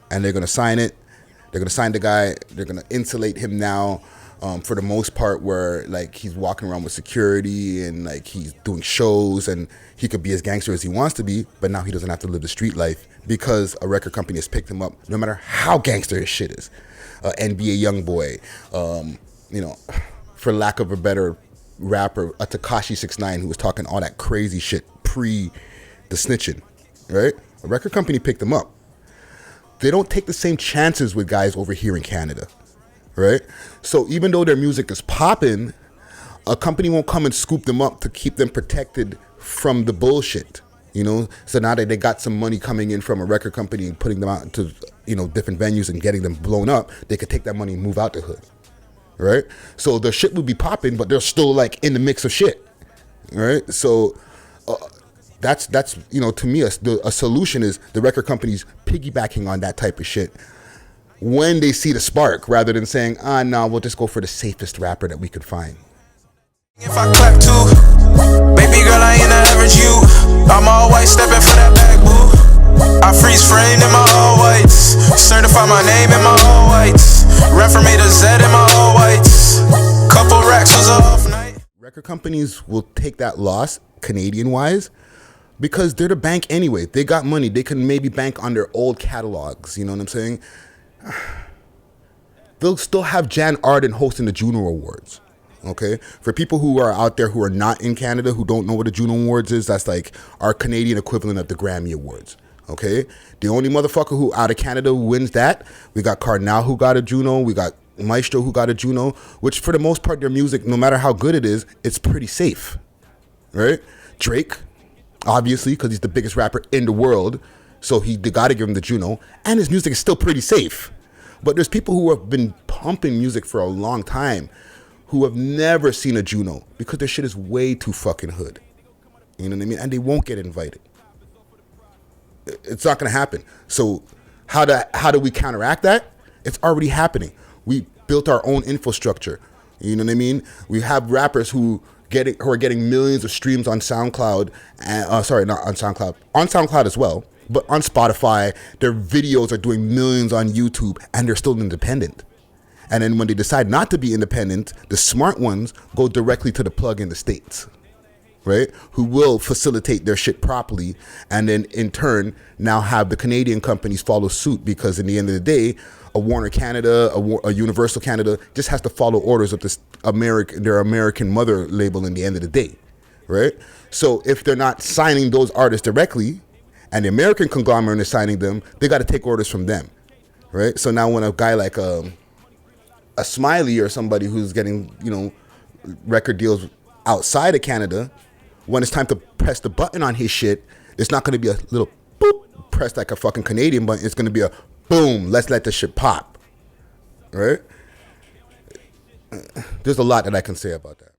And they're going to sign it. They're going to sign the guy. They're going to insulate him now, for the most part, where like he's walking around with security and like he's doing shows and he could be as gangster as he wants to be, but now he doesn't have to live the street life because a record company has picked him up, no matter how gangster his shit is. NBA Youngboy, for lack of a better rapper, a Tekashi 6ix9ine who was talking all that crazy shit pre the snitching, right? A record company picked them up. They don't take the same chances with guys over here in Canada, right? So even though their music is popping, a company won't come and scoop them up to keep them protected from the bullshit, So now that they got some money coming in from a record company and putting them out to, different venues and getting them blown up, they could take that money and move out the hood. Right? So the shit will be popping, but they're still like in the mix of shit. Right? So that's to me, a solution is the record companies piggybacking on that type of shit when they see the spark, rather than saying, no, we'll just go for the safest rapper that we could find. If I clap too, baby girl, I ain't the average you. I'm all white, stepping for that bag, boo. I freeze framed in my all whites, certify my name in my all whites, rent from A to Z in my all whites. Couple racks was off night. Record companies will take that loss, Canadian-wise, because they're the bank anyway. They got money. They can maybe bank on their old catalogs. You know what I'm saying? They'll still have Jan Arden hosting the Juno Awards. Okay? For people who are out there who are not in Canada, who don't know what the Juno Awards is, that's like our Canadian equivalent of the Grammy Awards. Okay? The only motherfucker who out of Canada who wins that, we got Cardinal who got a Juno, we got Maestro who got a Juno, which for the most part, their music, no matter how good it is, it's pretty safe. Right? Drake, obviously, because he's the biggest rapper in the world, so they gotta give him the Juno, and his music is still pretty safe. But there's people who have been pumping music for a long time who have never seen a Juno because their shit is way too fucking hood. You know what I mean? And they won't get invited. It's not gonna happen. So how do we counteract that? It's already happening. We built our own infrastructure. You know what I mean? We have rappers who are getting millions of streams on SoundCloud. Not on SoundCloud. On SoundCloud as well, but on Spotify. Their videos are doing millions on YouTube, and they're still independent. And then when they decide not to be independent, the smart ones go directly to the plug in the States, right? Who will facilitate their shit properly, and then in turn now have the Canadian companies follow suit, because in the end of the day, a Warner Canada, a Universal Canada just has to follow orders of their American mother label in the end of the day, right? So if they're not signing those artists directly, and the American conglomerate is signing them, they got to take orders from them, right? So now when a guy like a Smiley or somebody who's getting, record deals outside of Canada, when it's time to press the button on his shit, it's not going to be a little boop pressed like a fucking Canadian button. It's going to be a boom, let's let this shit pop, right? There's a lot that I can say about that.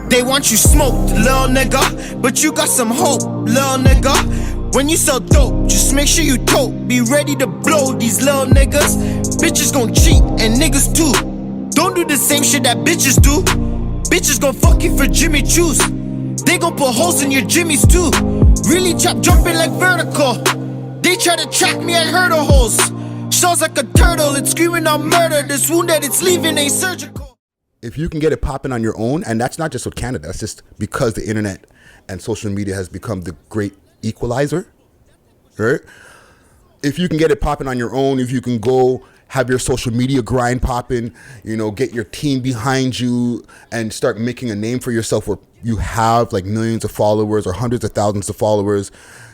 They want you smoked, little nigga, but you got some hope, little nigga. When you sell dope, just make sure you tote. Be ready to blow these little niggas. Bitches gon' cheat and niggas too. Don't do the same shit that bitches do. Bitches gon' fuck you for Jimmy Choos. They gon' put holes in your Jimmys too. Really chop jumping like vertical. They try to trap me, I heard the holes. Shells like a turtle, it's screaming on murder. This wound that it's leaving ain't surgical. If you can get it popping on your own, and that's not just with Canada, that's just because the internet and social media has become the great equalizer, right? If you can get it popping on your own, if you can go have your social media grind popping, you know, get your team behind you and start making a name for yourself where you have like millions of followers or hundreds of thousands of followers.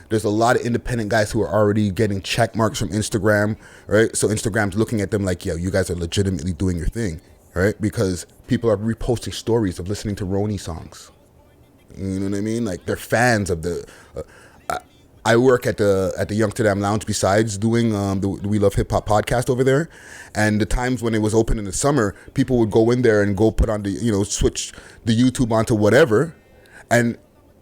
There's a lot of independent guys who are already getting check marks from Instagram, right? So Instagram's looking at them like, yo, you guys are legitimately doing your thing, right? Because people are reposting stories of listening to Roni songs. You know what I mean? Like they're fans of the... I work at the Youngsterdam Lounge besides doing the We Love Hip Hop podcast over there, and the times when it was open in the summer, people would go in there and go put on the, you know, switch the YouTube onto whatever, and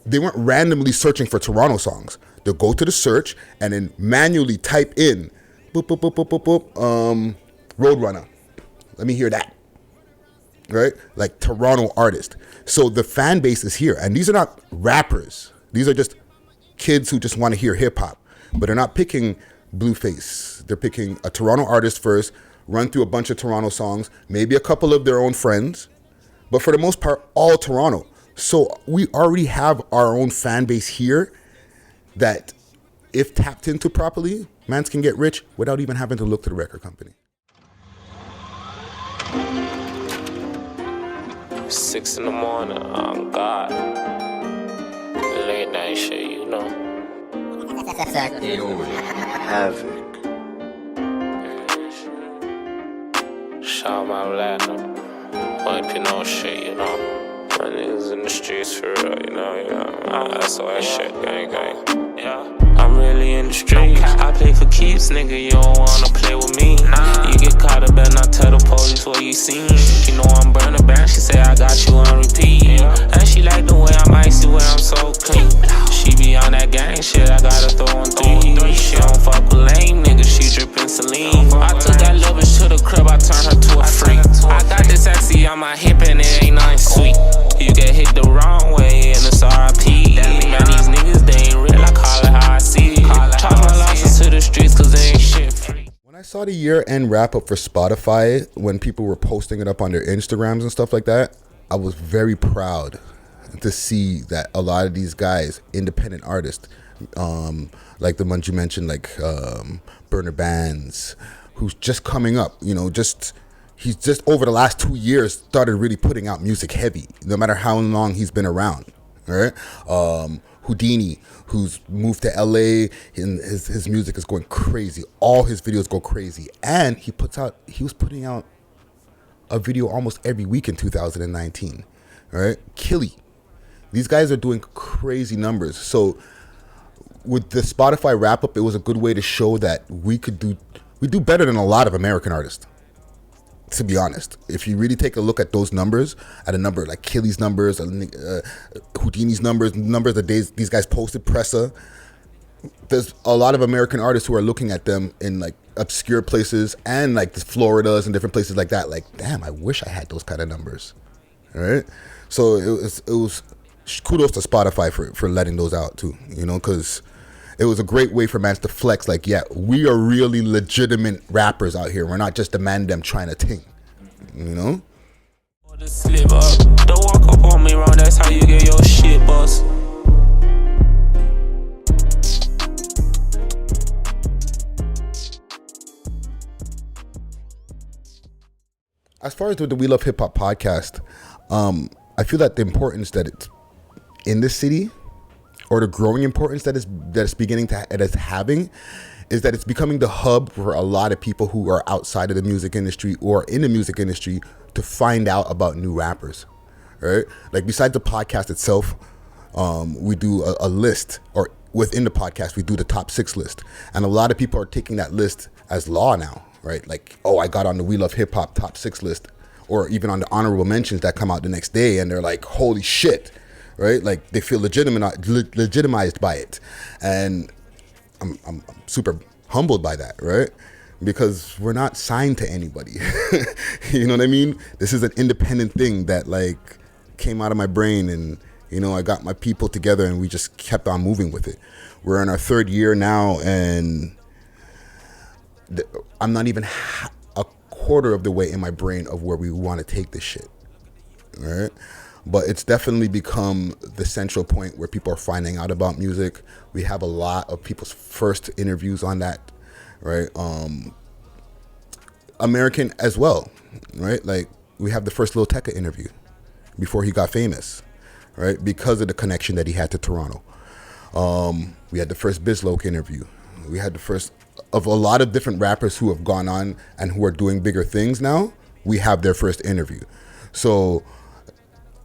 they weren't randomly searching for Toronto songs. They'll go to the search and then manually type in boop boop boop boop boop boop Roadrunner. Let me hear that. Right? Like Toronto artist. So the fan base is here, and these are not rappers. These are just kids who just want to hear hip hop, but they're not picking Blueface. They're picking a Toronto artist first, run through a bunch of Toronto songs, maybe a couple of their own friends, but for the most part, all Toronto. So we already have our own fan base here that if tapped into properly, mans can get rich without even having to look to the record company. 6 in the morning, oh God. Late night shit, you know. Havoc. Shout my platinum. Wiping on shit, you know. My niggas in the streets for real, you know. That's all that shit, gang. Yeah. I'm really in the streets. I play for keeps, nigga. You don't wanna play with me. You get caught up, better not tell the police what you seen. She know I'm burning back. She say I got you on repeat. And she like the way I'm icy, way I'm so clean. She be on that gang shit. I gotta throw on 3. She don't fuck with lame niggas. She drippin' Celine. I took that little bitch to the crib. I turned her to a freak. I got this sexy on my hip and it ain't nothing sweet. You get hit the wrong way and it's R.I.P. Man, these niggas, they ain't real. I call it how I see it. Talk my losses to the streets cause they ain't shit free. When I saw the year-end wrap-up for Spotify, when people were posting it up on their Instagrams and stuff like that, I was very proud to see that a lot of these guys, independent artists, like the ones you mentioned, like Burner Bands, who's just coming up, you know, he's just over the last 2 years started really putting out music heavy, no matter how long he's been around, right? Houdini, who's moved to LA, and his music is going crazy. All his videos go crazy. And he was putting out a video almost every week in 2019, right? Killy. These guys are doing crazy numbers. So with the Spotify wrap up, it was a good way to show that we do better than a lot of American artists. To be honest, if you really take a look at those numbers, at a number like Killy's numbers, Houdini's numbers that these guys posted, Pressa, there's a lot of American artists who are looking at them in like obscure places and like the Floridas and different places like that. Like, damn, I wish I had those kind of numbers. All right, so it was kudos to Spotify for letting those out too. You know, because it was a great way for mans to flex, like, yeah, we are really legitimate rappers out here. We're not just the man them trying to ting, you know? Slip up, don't walk up on me wrong, that's how you get your shit bust. As far as with the We Love Hip Hop podcast, I feel that the importance that it's in this city, or the growing importance that it's having, is that it's becoming the hub for a lot of people who are outside of the music industry or in the music industry to find out about new rappers, right? Like besides the podcast itself, we do a list, or within the podcast, we do the top 6 list. And a lot of people are taking that list as law now, right? Like, oh, I got on the We Love Hip Hop top 6 list, or even on the honorable mentions that come out the next day, and they're like, holy shit. Right? Like they feel legitimized by it. And I'm super humbled by that, right? Because we're not signed to anybody. You know what I mean? This is an independent thing that like came out of my brain, and you know, I got my people together and we just kept on moving with it. We're in our 3rd year now, and I'm not even a quarter of the way in my brain of where we want to take this shit, right? But it's definitely become the central point where people are finding out about music. We have a lot of people's first interviews on that, right? American as well, right? Like we have the first Lil Tecca interview before he got famous, right? Because of the connection that he had to Toronto. We had the first Bizloke interview. We had the first of a lot of different rappers who have gone on and who are doing bigger things now. We have their first interview. So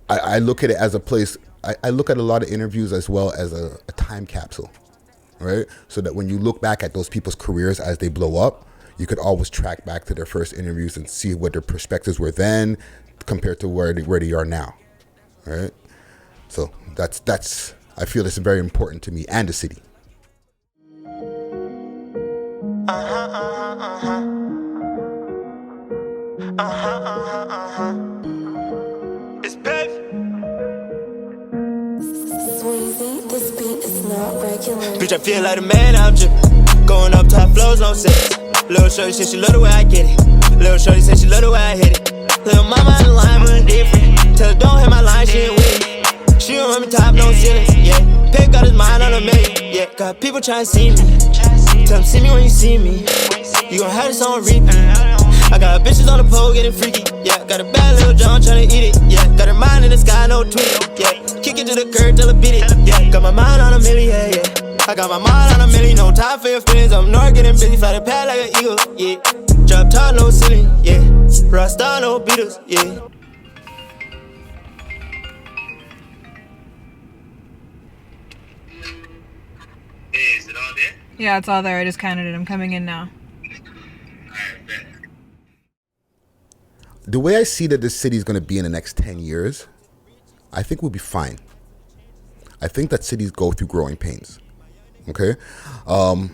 I look at it as a place, I look at a lot of interviews as well as a time capsule, right? So that when you look back at those people's careers as they blow up, you could always track back to their first interviews and see what their perspectives were then compared to where they are now, right? So that's I feel it's very important to me and the city. It's Bev. Sweezy, this beat is not regular. Bitch, I feel like a man, I'm drippin'. Going up top flows, no sense. Little shorty said she love the way I get it. Little shorty said she love the way I hit it. Little mama in the line, we're different. Tell her don't hit my line, she ain't with it. She don't want me top, no ceilings, yeah. Pay got his mind on a million, yeah. Got people trying to see me. Tell them see me when you see me. You gon' have this on repeat. I got bitches on the pole getting freaky, yeah. Got a bad little John tryna eat it, yeah. Got her mind in the sky, no tweet, yeah. Kick it to the curb till I beat it, yeah. Got my mind on a million, yeah, yeah. I got my mind on a million, no time for your feelings. I'm north getting busy, fly the pad like an eagle, yeah. Drop top, no ceiling, yeah. Rockstar, no Beatles, yeah. Is it all there? Yeah, it's all there. I just counted it. I'm coming in now. Alright, bet. The way I see that this city is going to be in the next 10 years, I think we'll be fine. I think that cities go through growing pains. Okay? I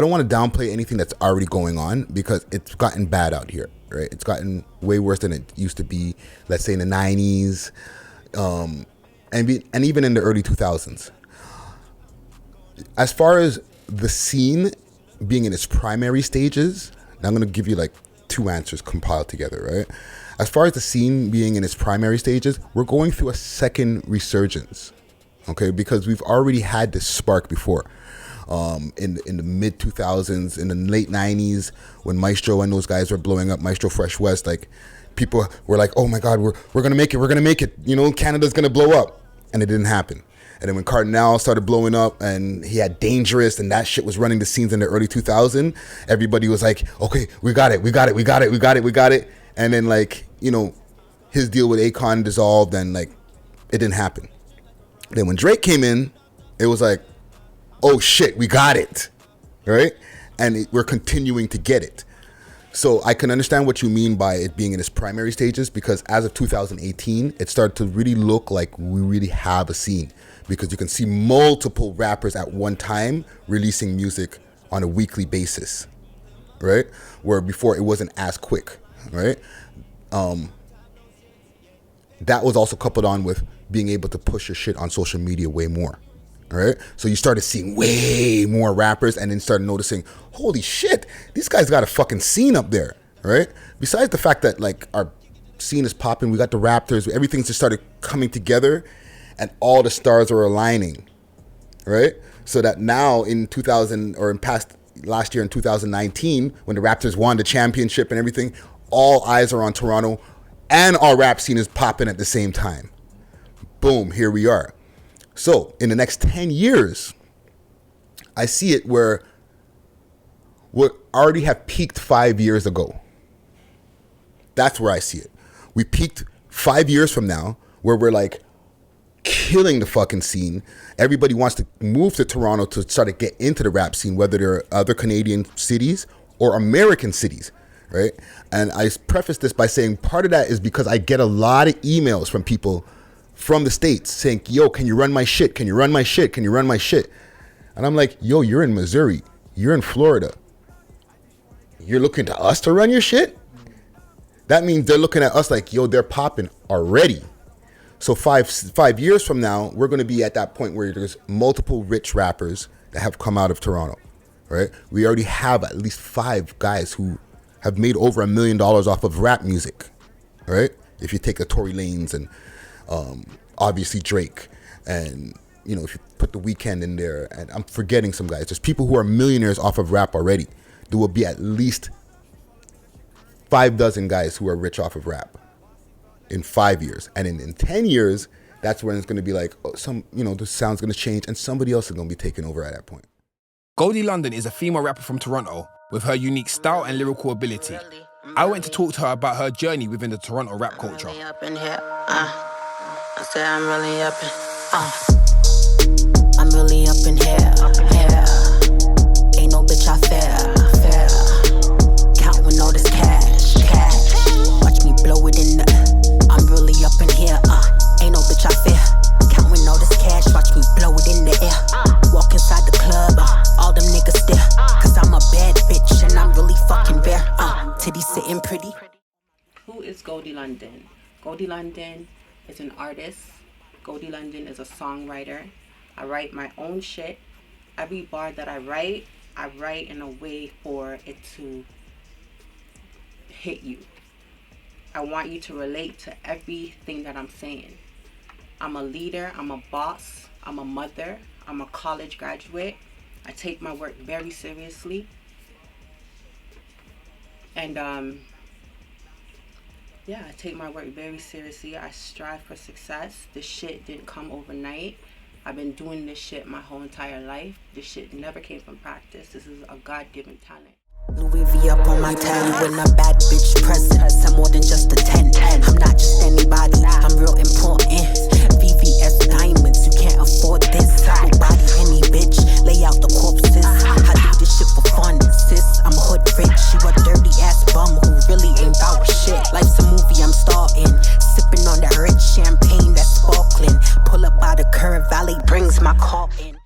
don't want to downplay anything that's already going on because it's gotten bad out here, right? It's gotten way worse than it used to be, let's say in the 90s, and even in the early 2000s. As far as the scene being in its primary stages, now I'm going to give you like 2 answers compiled together, right? As far as the scene being in its primary stages, we're going through a second resurgence, okay? Because we've already had this spark before. In the mid 2000s, in the late 90s, when Maestro and those guys were blowing up, Maestro Fresh West, like people were like, oh my God, we're gonna make it, you know, Canada's gonna blow up, and it didn't happen. And then when Cardinal started blowing up and he had Dangerous and that shit was running the scenes in the early 2000s, everybody was like, okay, we got it. And then like, you know, his deal with Akon dissolved and like it didn't happen. Then when Drake came in, it was like, oh shit, we got it, right? And we're continuing to get it. So I can understand what you mean by it being in its primary stages, because as of 2018, it started to really look like we really have a scene, because you can see multiple rappers at one time releasing music on a weekly basis, right? Where before it wasn't as quick, right? That was also coupled on with being able to push your shit on social media way more. Right? So you started seeing way more rappers and then started noticing, holy shit, these guys got a fucking scene up there, right? Besides the fact that like our scene is popping, we got the Raptors, everything's just started coming together and all the stars are aligning, right? So that now in 2000 or in past last year in 2019, when the Raptors won the championship and everything, all eyes are on Toronto and our rap scene is popping at the same time. Boom, here we are. So in the next 10 years, I see it where we already have peaked 5 years ago. That's where I see it. We peaked 5 years from now where we're like killing the fucking scene. Everybody wants to move to Toronto to try to get into the rap scene, whether they're other Canadian cities or American cities, right? And I preface this by saying part of that is because I get a lot of emails from people from the States saying, yo, can you run my shit? Can you run my shit? Can you run my shit? And I'm like, yo, you're in Missouri. You're in Florida. You're looking to us to run your shit? That means they're looking at us like, yo, they're popping already. So 5 years from now, we're going to be at that point where there's multiple rich rappers that have come out of Toronto, right? We already have at least 5 guys who have made over $1 million off of rap music, right? If you take the Tory Lanez and obviously Drake, and you know, if you put The Weeknd in there, and I'm forgetting some guys, there's people who are millionaires off of rap already. There will be at least 5 dozen guys who are rich off of rap in 5 years. And in 10 years, that's when it's going to be like, oh, the sound's going to change and somebody else is going to be taking over at that point. Goldie London is a female rapper from Toronto with her unique style and lyrical ability. I went to talk to her about her journey within the Toronto rap culture. Up in here, I say I'm really up in, I'm really up in here, ain't no bitch I fear. Counting all this cash, watch me blow it in the, I'm really up in here, ain't no bitch I fear. Counting all this cash, watch me blow it in the air. Walk inside the club, all them niggas stare, cause I'm a bad bitch and I'm really fucking bare, titties sitting pretty. Who is Goldie London? Goldie London is an artist. Goldie London is a songwriter. I write my own shit. Every bar that I write in a way for it to hit you. I want you to relate to everything that I'm saying. I'm a leader, I'm a boss, I'm a mother, I'm a college graduate. I take my work very seriously. And I take my work very seriously. I strive for success. This shit didn't come overnight. I've been doing this shit my whole entire life. This shit never came from practice. This is a God-given talent. Louis V up on my telly when a bad bitch presence. I'm more than just a 10. I'm not just anybody. I'm real important. VVS diamonds. You can't afford this. I will body any bitch. Lay out the corpses. I do this shit for fun, sis. I'm hood rich. You a dirty ass bum who really ain't about shit. Life's a movie I'm starting. Sipping on that rich champagne that's sparkling. Pull up by the curve, valet brings my car in.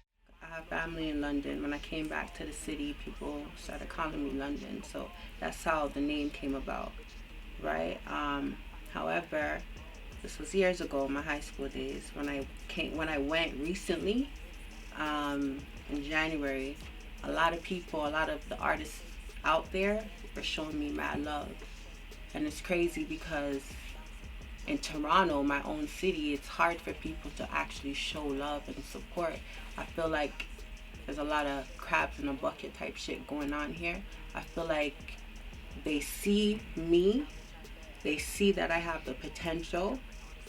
Family in London. When I came back to the city, people started calling me London, so that's how the name came about, right? However, this was years ago, my high school days. When I went recently, in January, a lot of the artists out there were showing me mad love, and it's crazy because in Toronto, my own city, it's hard for people to actually show love and support. I feel like there's a lot of crabs in a bucket type shit going on here. I feel like they see me, they see that I have the potential,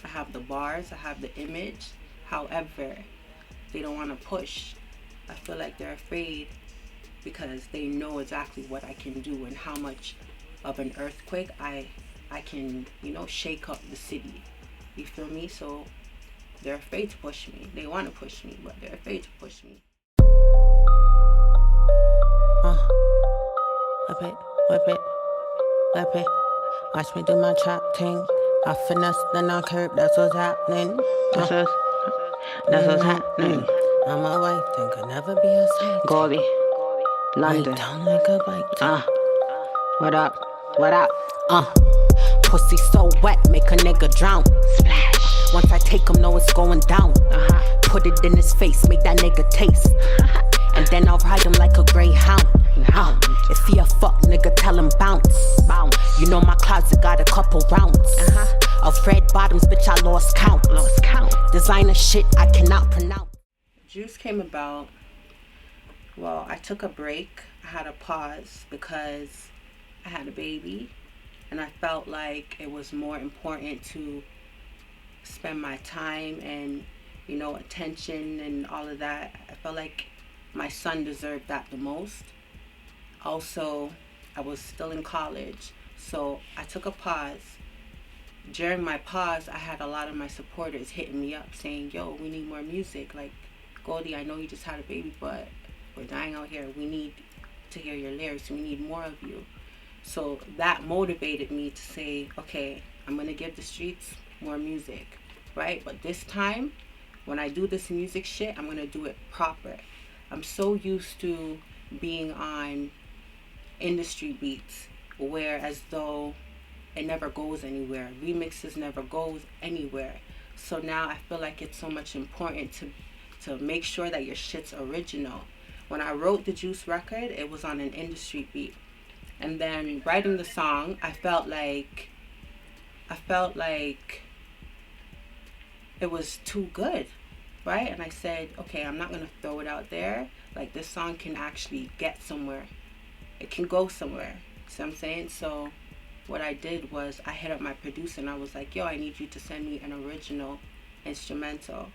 I have the bars, I have the image. However, they don't want to push. I feel like they're afraid because they know exactly what I can do and how much of an earthquake I can, shake up the city. You feel me? So they're afraid to push me. They want to push me, but they're afraid to push me. Whip it. Watch me do my chop ting. I finesse, then I curb, that's what's happening. That's what's happening. I'm a wife, then could never be a side. Goldie, London. Down like a bike. What up? Pussy so wet, make a nigga drown. Splash. Once I take him, know it's going down. Put it in his face, make that nigga taste. And then I'll ride him like a greyhound. If he a fuck nigga, tell him bounce. You know my closet got a couple rounds of red bottoms, bitch, I lost count. Designer shit I cannot pronounce. Juice came about, well, I took a break. I had a pause because I had a baby, and I felt like it was more important to spend my time and, attention and all of that. I felt like my son deserved that the most. Also, I was still in college, so I took a pause. During my pause, I had a lot of my supporters hitting me up saying, yo, we need more music. Like, Goldie, I know you just had a baby, but we're dying out here. We need to hear your lyrics. We need more of you. So that motivated me to say, okay, I'm going to give the streets more music, right? But this time, when I do this music shit, I'm going to do it proper. I'm so used to being on industry beats where as though it never goes anywhere. Remixes never goes anywhere. So now I feel like it's so much important to make sure that your shit's original. When I wrote the Juice record, it was on an industry beat. And then writing the song, I felt like it was too good, right? And I said, okay, I'm not gonna throw it out there. Like, this song can actually get somewhere. It can go somewhere. See what I'm saying? So what I did was I hit up my producer and I was like, yo, I need you to send me an original instrumental.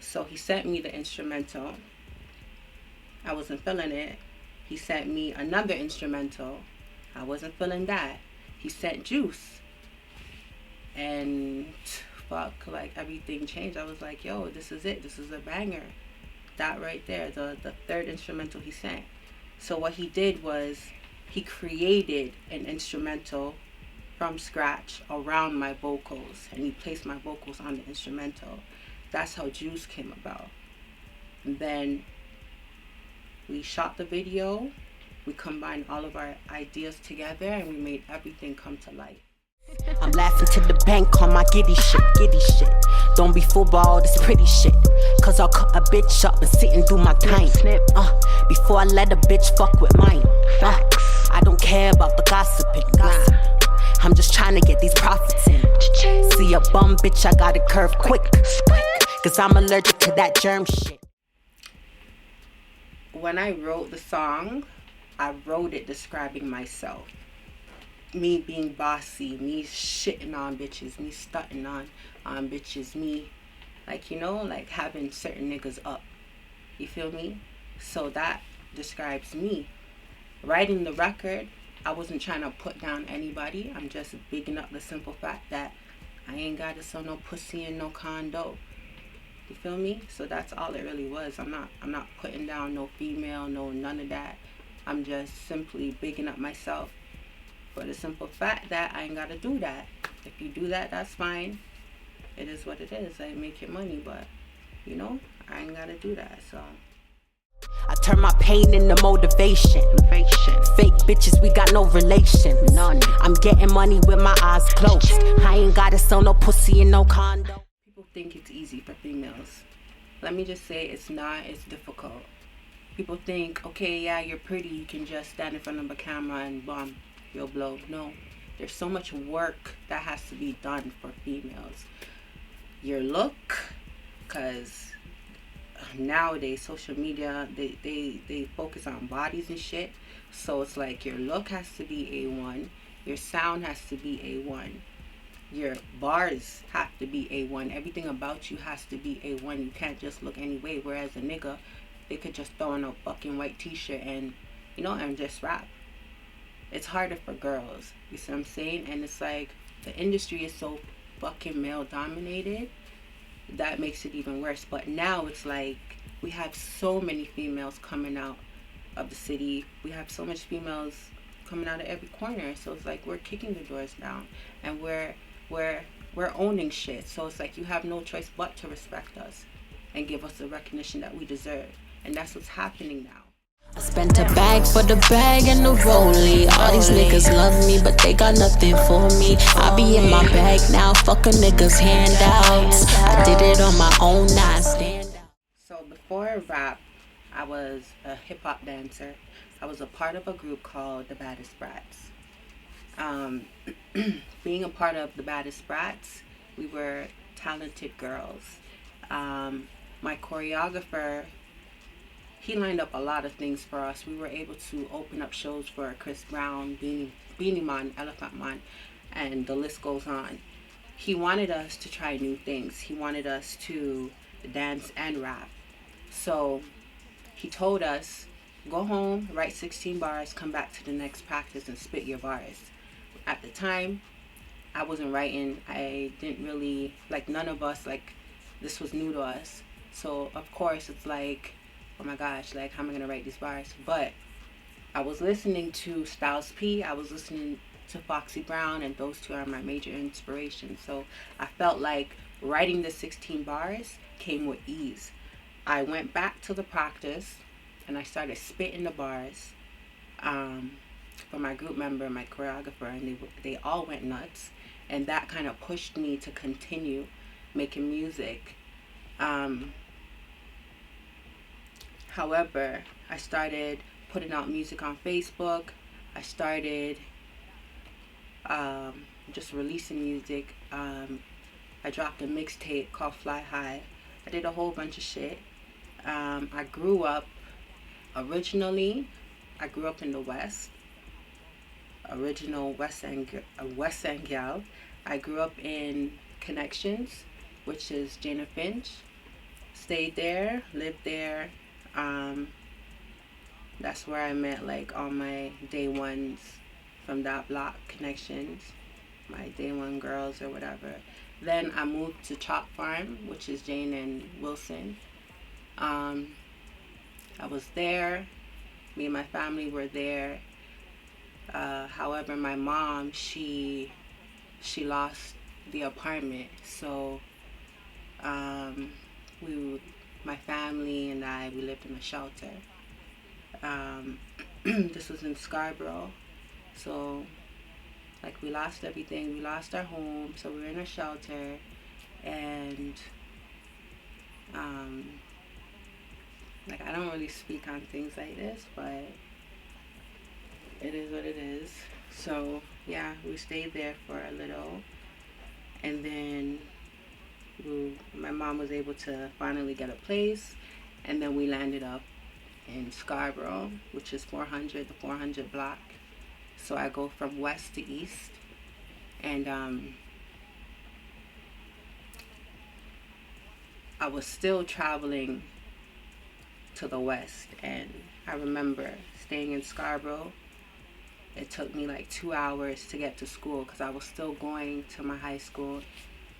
So he sent me the instrumental. I wasn't feeling it. He sent me another instrumental. I wasn't feeling that. He sent Juice. And fuck, like, everything changed. I was like, yo, this is it. This is a banger. That right there, the third instrumental he sent. So what he did was he created an instrumental from scratch around my vocals, and he placed my vocals on the instrumental. That's how Juice came about. And then we shot the video, we combined all of our ideas together, and we made everything come to life. I'm laughing to the bank on my giddy shit. Don't be fooled by all this pretty shit, cause I'll cut a bitch up and sit and do my time. Before I let a bitch fuck with mine. I don't care about the gossiping. I'm just trying to get these profits in. See a bum bitch, I got it curved quick, cause I'm allergic to that germ shit. When I wrote the song, I wrote it describing myself. Me being bossy, me shitting on bitches, me stunting on bitches, me, like, you know, like having certain niggas up. You feel me? So that describes me. Writing the record, I wasn't trying to put down anybody. I'm just bigging up the simple fact that I ain't gotta sell no pussy in no condo. You feel me? So that's all it really was. I'm not putting down no female, no none of that. I'm just simply bigging up myself for the simple fact that I ain't gotta do that. If you do that, that's fine. It is what it is. I make your money, but you know, I ain't gotta do that. So I turn my pain into motivation. Fake bitches, we got no relation. None. I'm getting money with my eyes closed. I ain't gotta sell no pussy in no condo. People think it's easy for females. Let me just say it's not. It's difficult. People think, okay, yeah, you're pretty. You can just stand in front of a camera and bomb. You'll blow. No, there's so much work that has to be done for females. Your look, because nowadays social media, they focus on bodies and shit. So it's like your look has to be A1, your sound has to be A1, your bars have to be A1, everything about you has to be A1. You can't just look any way. Whereas a nigga, they could just throw on a fucking white t-shirt and, you know, and just rap. It's harder for girls, you see what I'm saying? And it's like the industry is so fucking male dominated that makes it even worse. But now it's like we have so many females coming out of the city. We have so much females coming out of every corner. So it's like we're kicking the doors down and we're owning shit. So it's like you have no choice but to respect us and give us the recognition that we deserve. And that's what's happening now. I spent a bag for the bag and the rollie. All these niggas love me, but they got nothing for me. I be in my bag now, fuck a nigga's handouts. I did it on my own, now I stand out. So before rap, I was a hip-hop dancer. I was a part of a group called The Baddest Brats. Being a part of The Baddest Brats, we were talented girls. My choreographer, he lined up a lot of things for us. We were able to open up shows for Chris Brown, Beanie Man, Elephant Man, and the list goes on. He wanted us to try new things. He wanted us to dance and rap. So he told us, go home, write 16 bars, come back to the next practice and spit your bars. At the time, I wasn't writing. I didn't really, like, none of us, like, this was new to us. So of course it's like, oh my gosh, like, how am I gonna write these bars? But I was listening to Styles P, I was listening to Foxy Brown, and those two are my major inspirations. So I felt like writing the 16 bars came with ease. I went back to the practice and I started spitting the bars for my group member, my choreographer, and they all went nuts, and that kind of pushed me to continue making music. However, I started putting out music on Facebook. I started just releasing music. I dropped a mixtape called Fly High. I did a whole bunch of shit. I grew up originally. I grew up in the West. Original West End gal. I grew up in Connections, which is Jana Finch. Stayed there, lived there. That's where I met like all my day ones from that block, Connections, my day one girls or whatever. Then I moved to Chalk Farm, which is Jane and Wilson. I was there. Me and my family were there. However, my mom, she lost the apartment, so my family and I, we lived in a shelter. This was in Scarborough, so like we lost everything. We lost our home, so we were in a shelter, and like I don't really speak on things like this, but it is what it is. So yeah, we stayed there for a little, and then my mom was able to finally get a place, and then we landed up in Scarborough, which is the 400 block. So I go from west to east, and I was still traveling to the west, and I remember staying in Scarborough. It took me like 2 hours to get to school because I was still going to my high school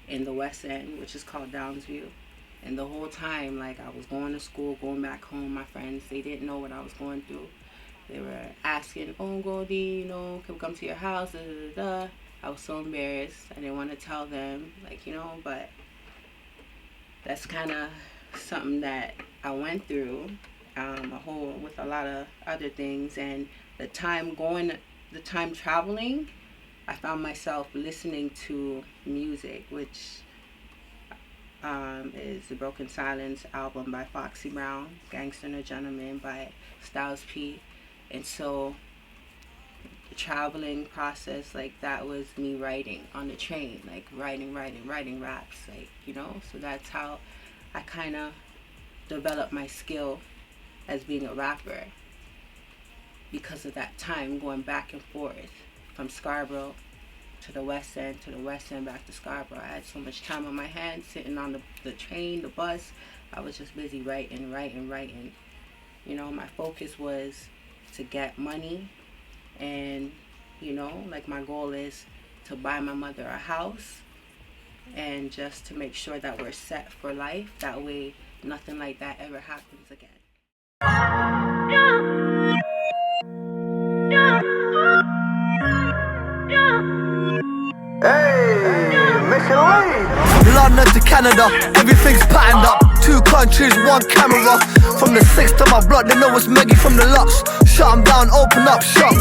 in the West End, which is called Downsview. And the whole time, like, I was going to school, going back home, my friends, they didn't know what I was going through. They were asking, oh, Goldie, can we come to your house, da, da, da, da. I was so embarrassed. I didn't want to tell them, but that's kind of something that I went through, with a lot of other things. And the time traveling, I found myself listening to music, which is the Broken Silence album by Foxy Brown, Gangster and a Gentleman by Styles P. And so the traveling process, like, that was me writing on the train, like writing raps, so that's how I kind of developed my skill as being a rapper, because of that time going back and forth from Scarborough to the West End, back to Scarborough. I had so much time on my hands, sitting on the train, the bus. I was just busy writing. My focus was to get money, and my goal is to buy my mother a house, and just to make sure that we're set for life. That way nothing like that ever happens again. London to Canada, everything's patterned up. 2 countries, 1 camera. From the 6th to my blood, they know it's Maggie from the Lux. Shut 'em down, open up shop.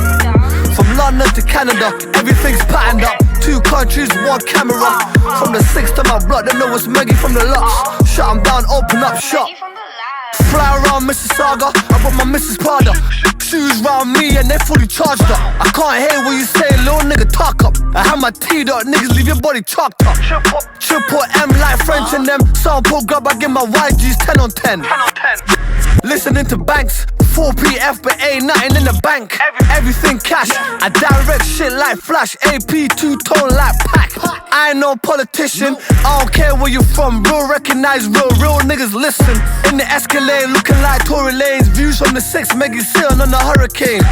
From London to Canada, everything's patterned up. 2 countries, 1 camera. From the 6th to my blood, they know it's Maggie from the Lux. Shut 'em down, open up shop. Fly around Mississauga, I brought my Mrs. Prada. Shoes round me and they fully charged up. I can't hear what you say, little nigga, talk up. I have my teed up, niggas leave your body chalked up. Triple M like French and them. Sample grab, I give my YGs 10 on 10. Listening to Banks, 4PF but ain't nothing in the bank. Everything cash, I direct shit like Flash. AP 2-tone like Pack. I ain't no politician, I don't care where you from. Real recognize real niggas listen. In the Escalade looking like Tory Lanes. Views from the 6, Maggie sailing on the hurricane.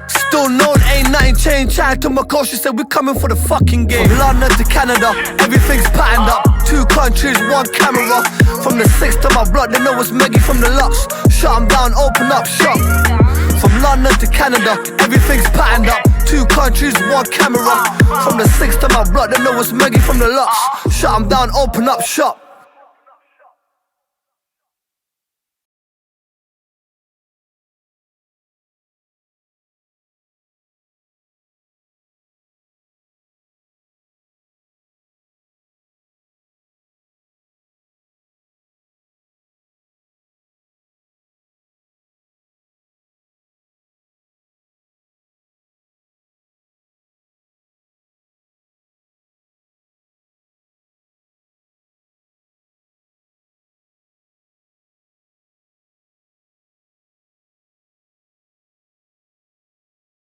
Still known, ain't nothing changed. Chatting to my coach, she said we coming for the fucking game. From London to Canada, everything's patterned up. 2 countries, 1 camera. From the 6th to my blood, they know it's Maggie from the Lux. Shut 'em down, open up shop. From London to Canada, everything's patterned up. 2 countries, 1 camera. From the 6th to my blood, they know it's Maggie from the Lux. Shut 'em down, open up shop.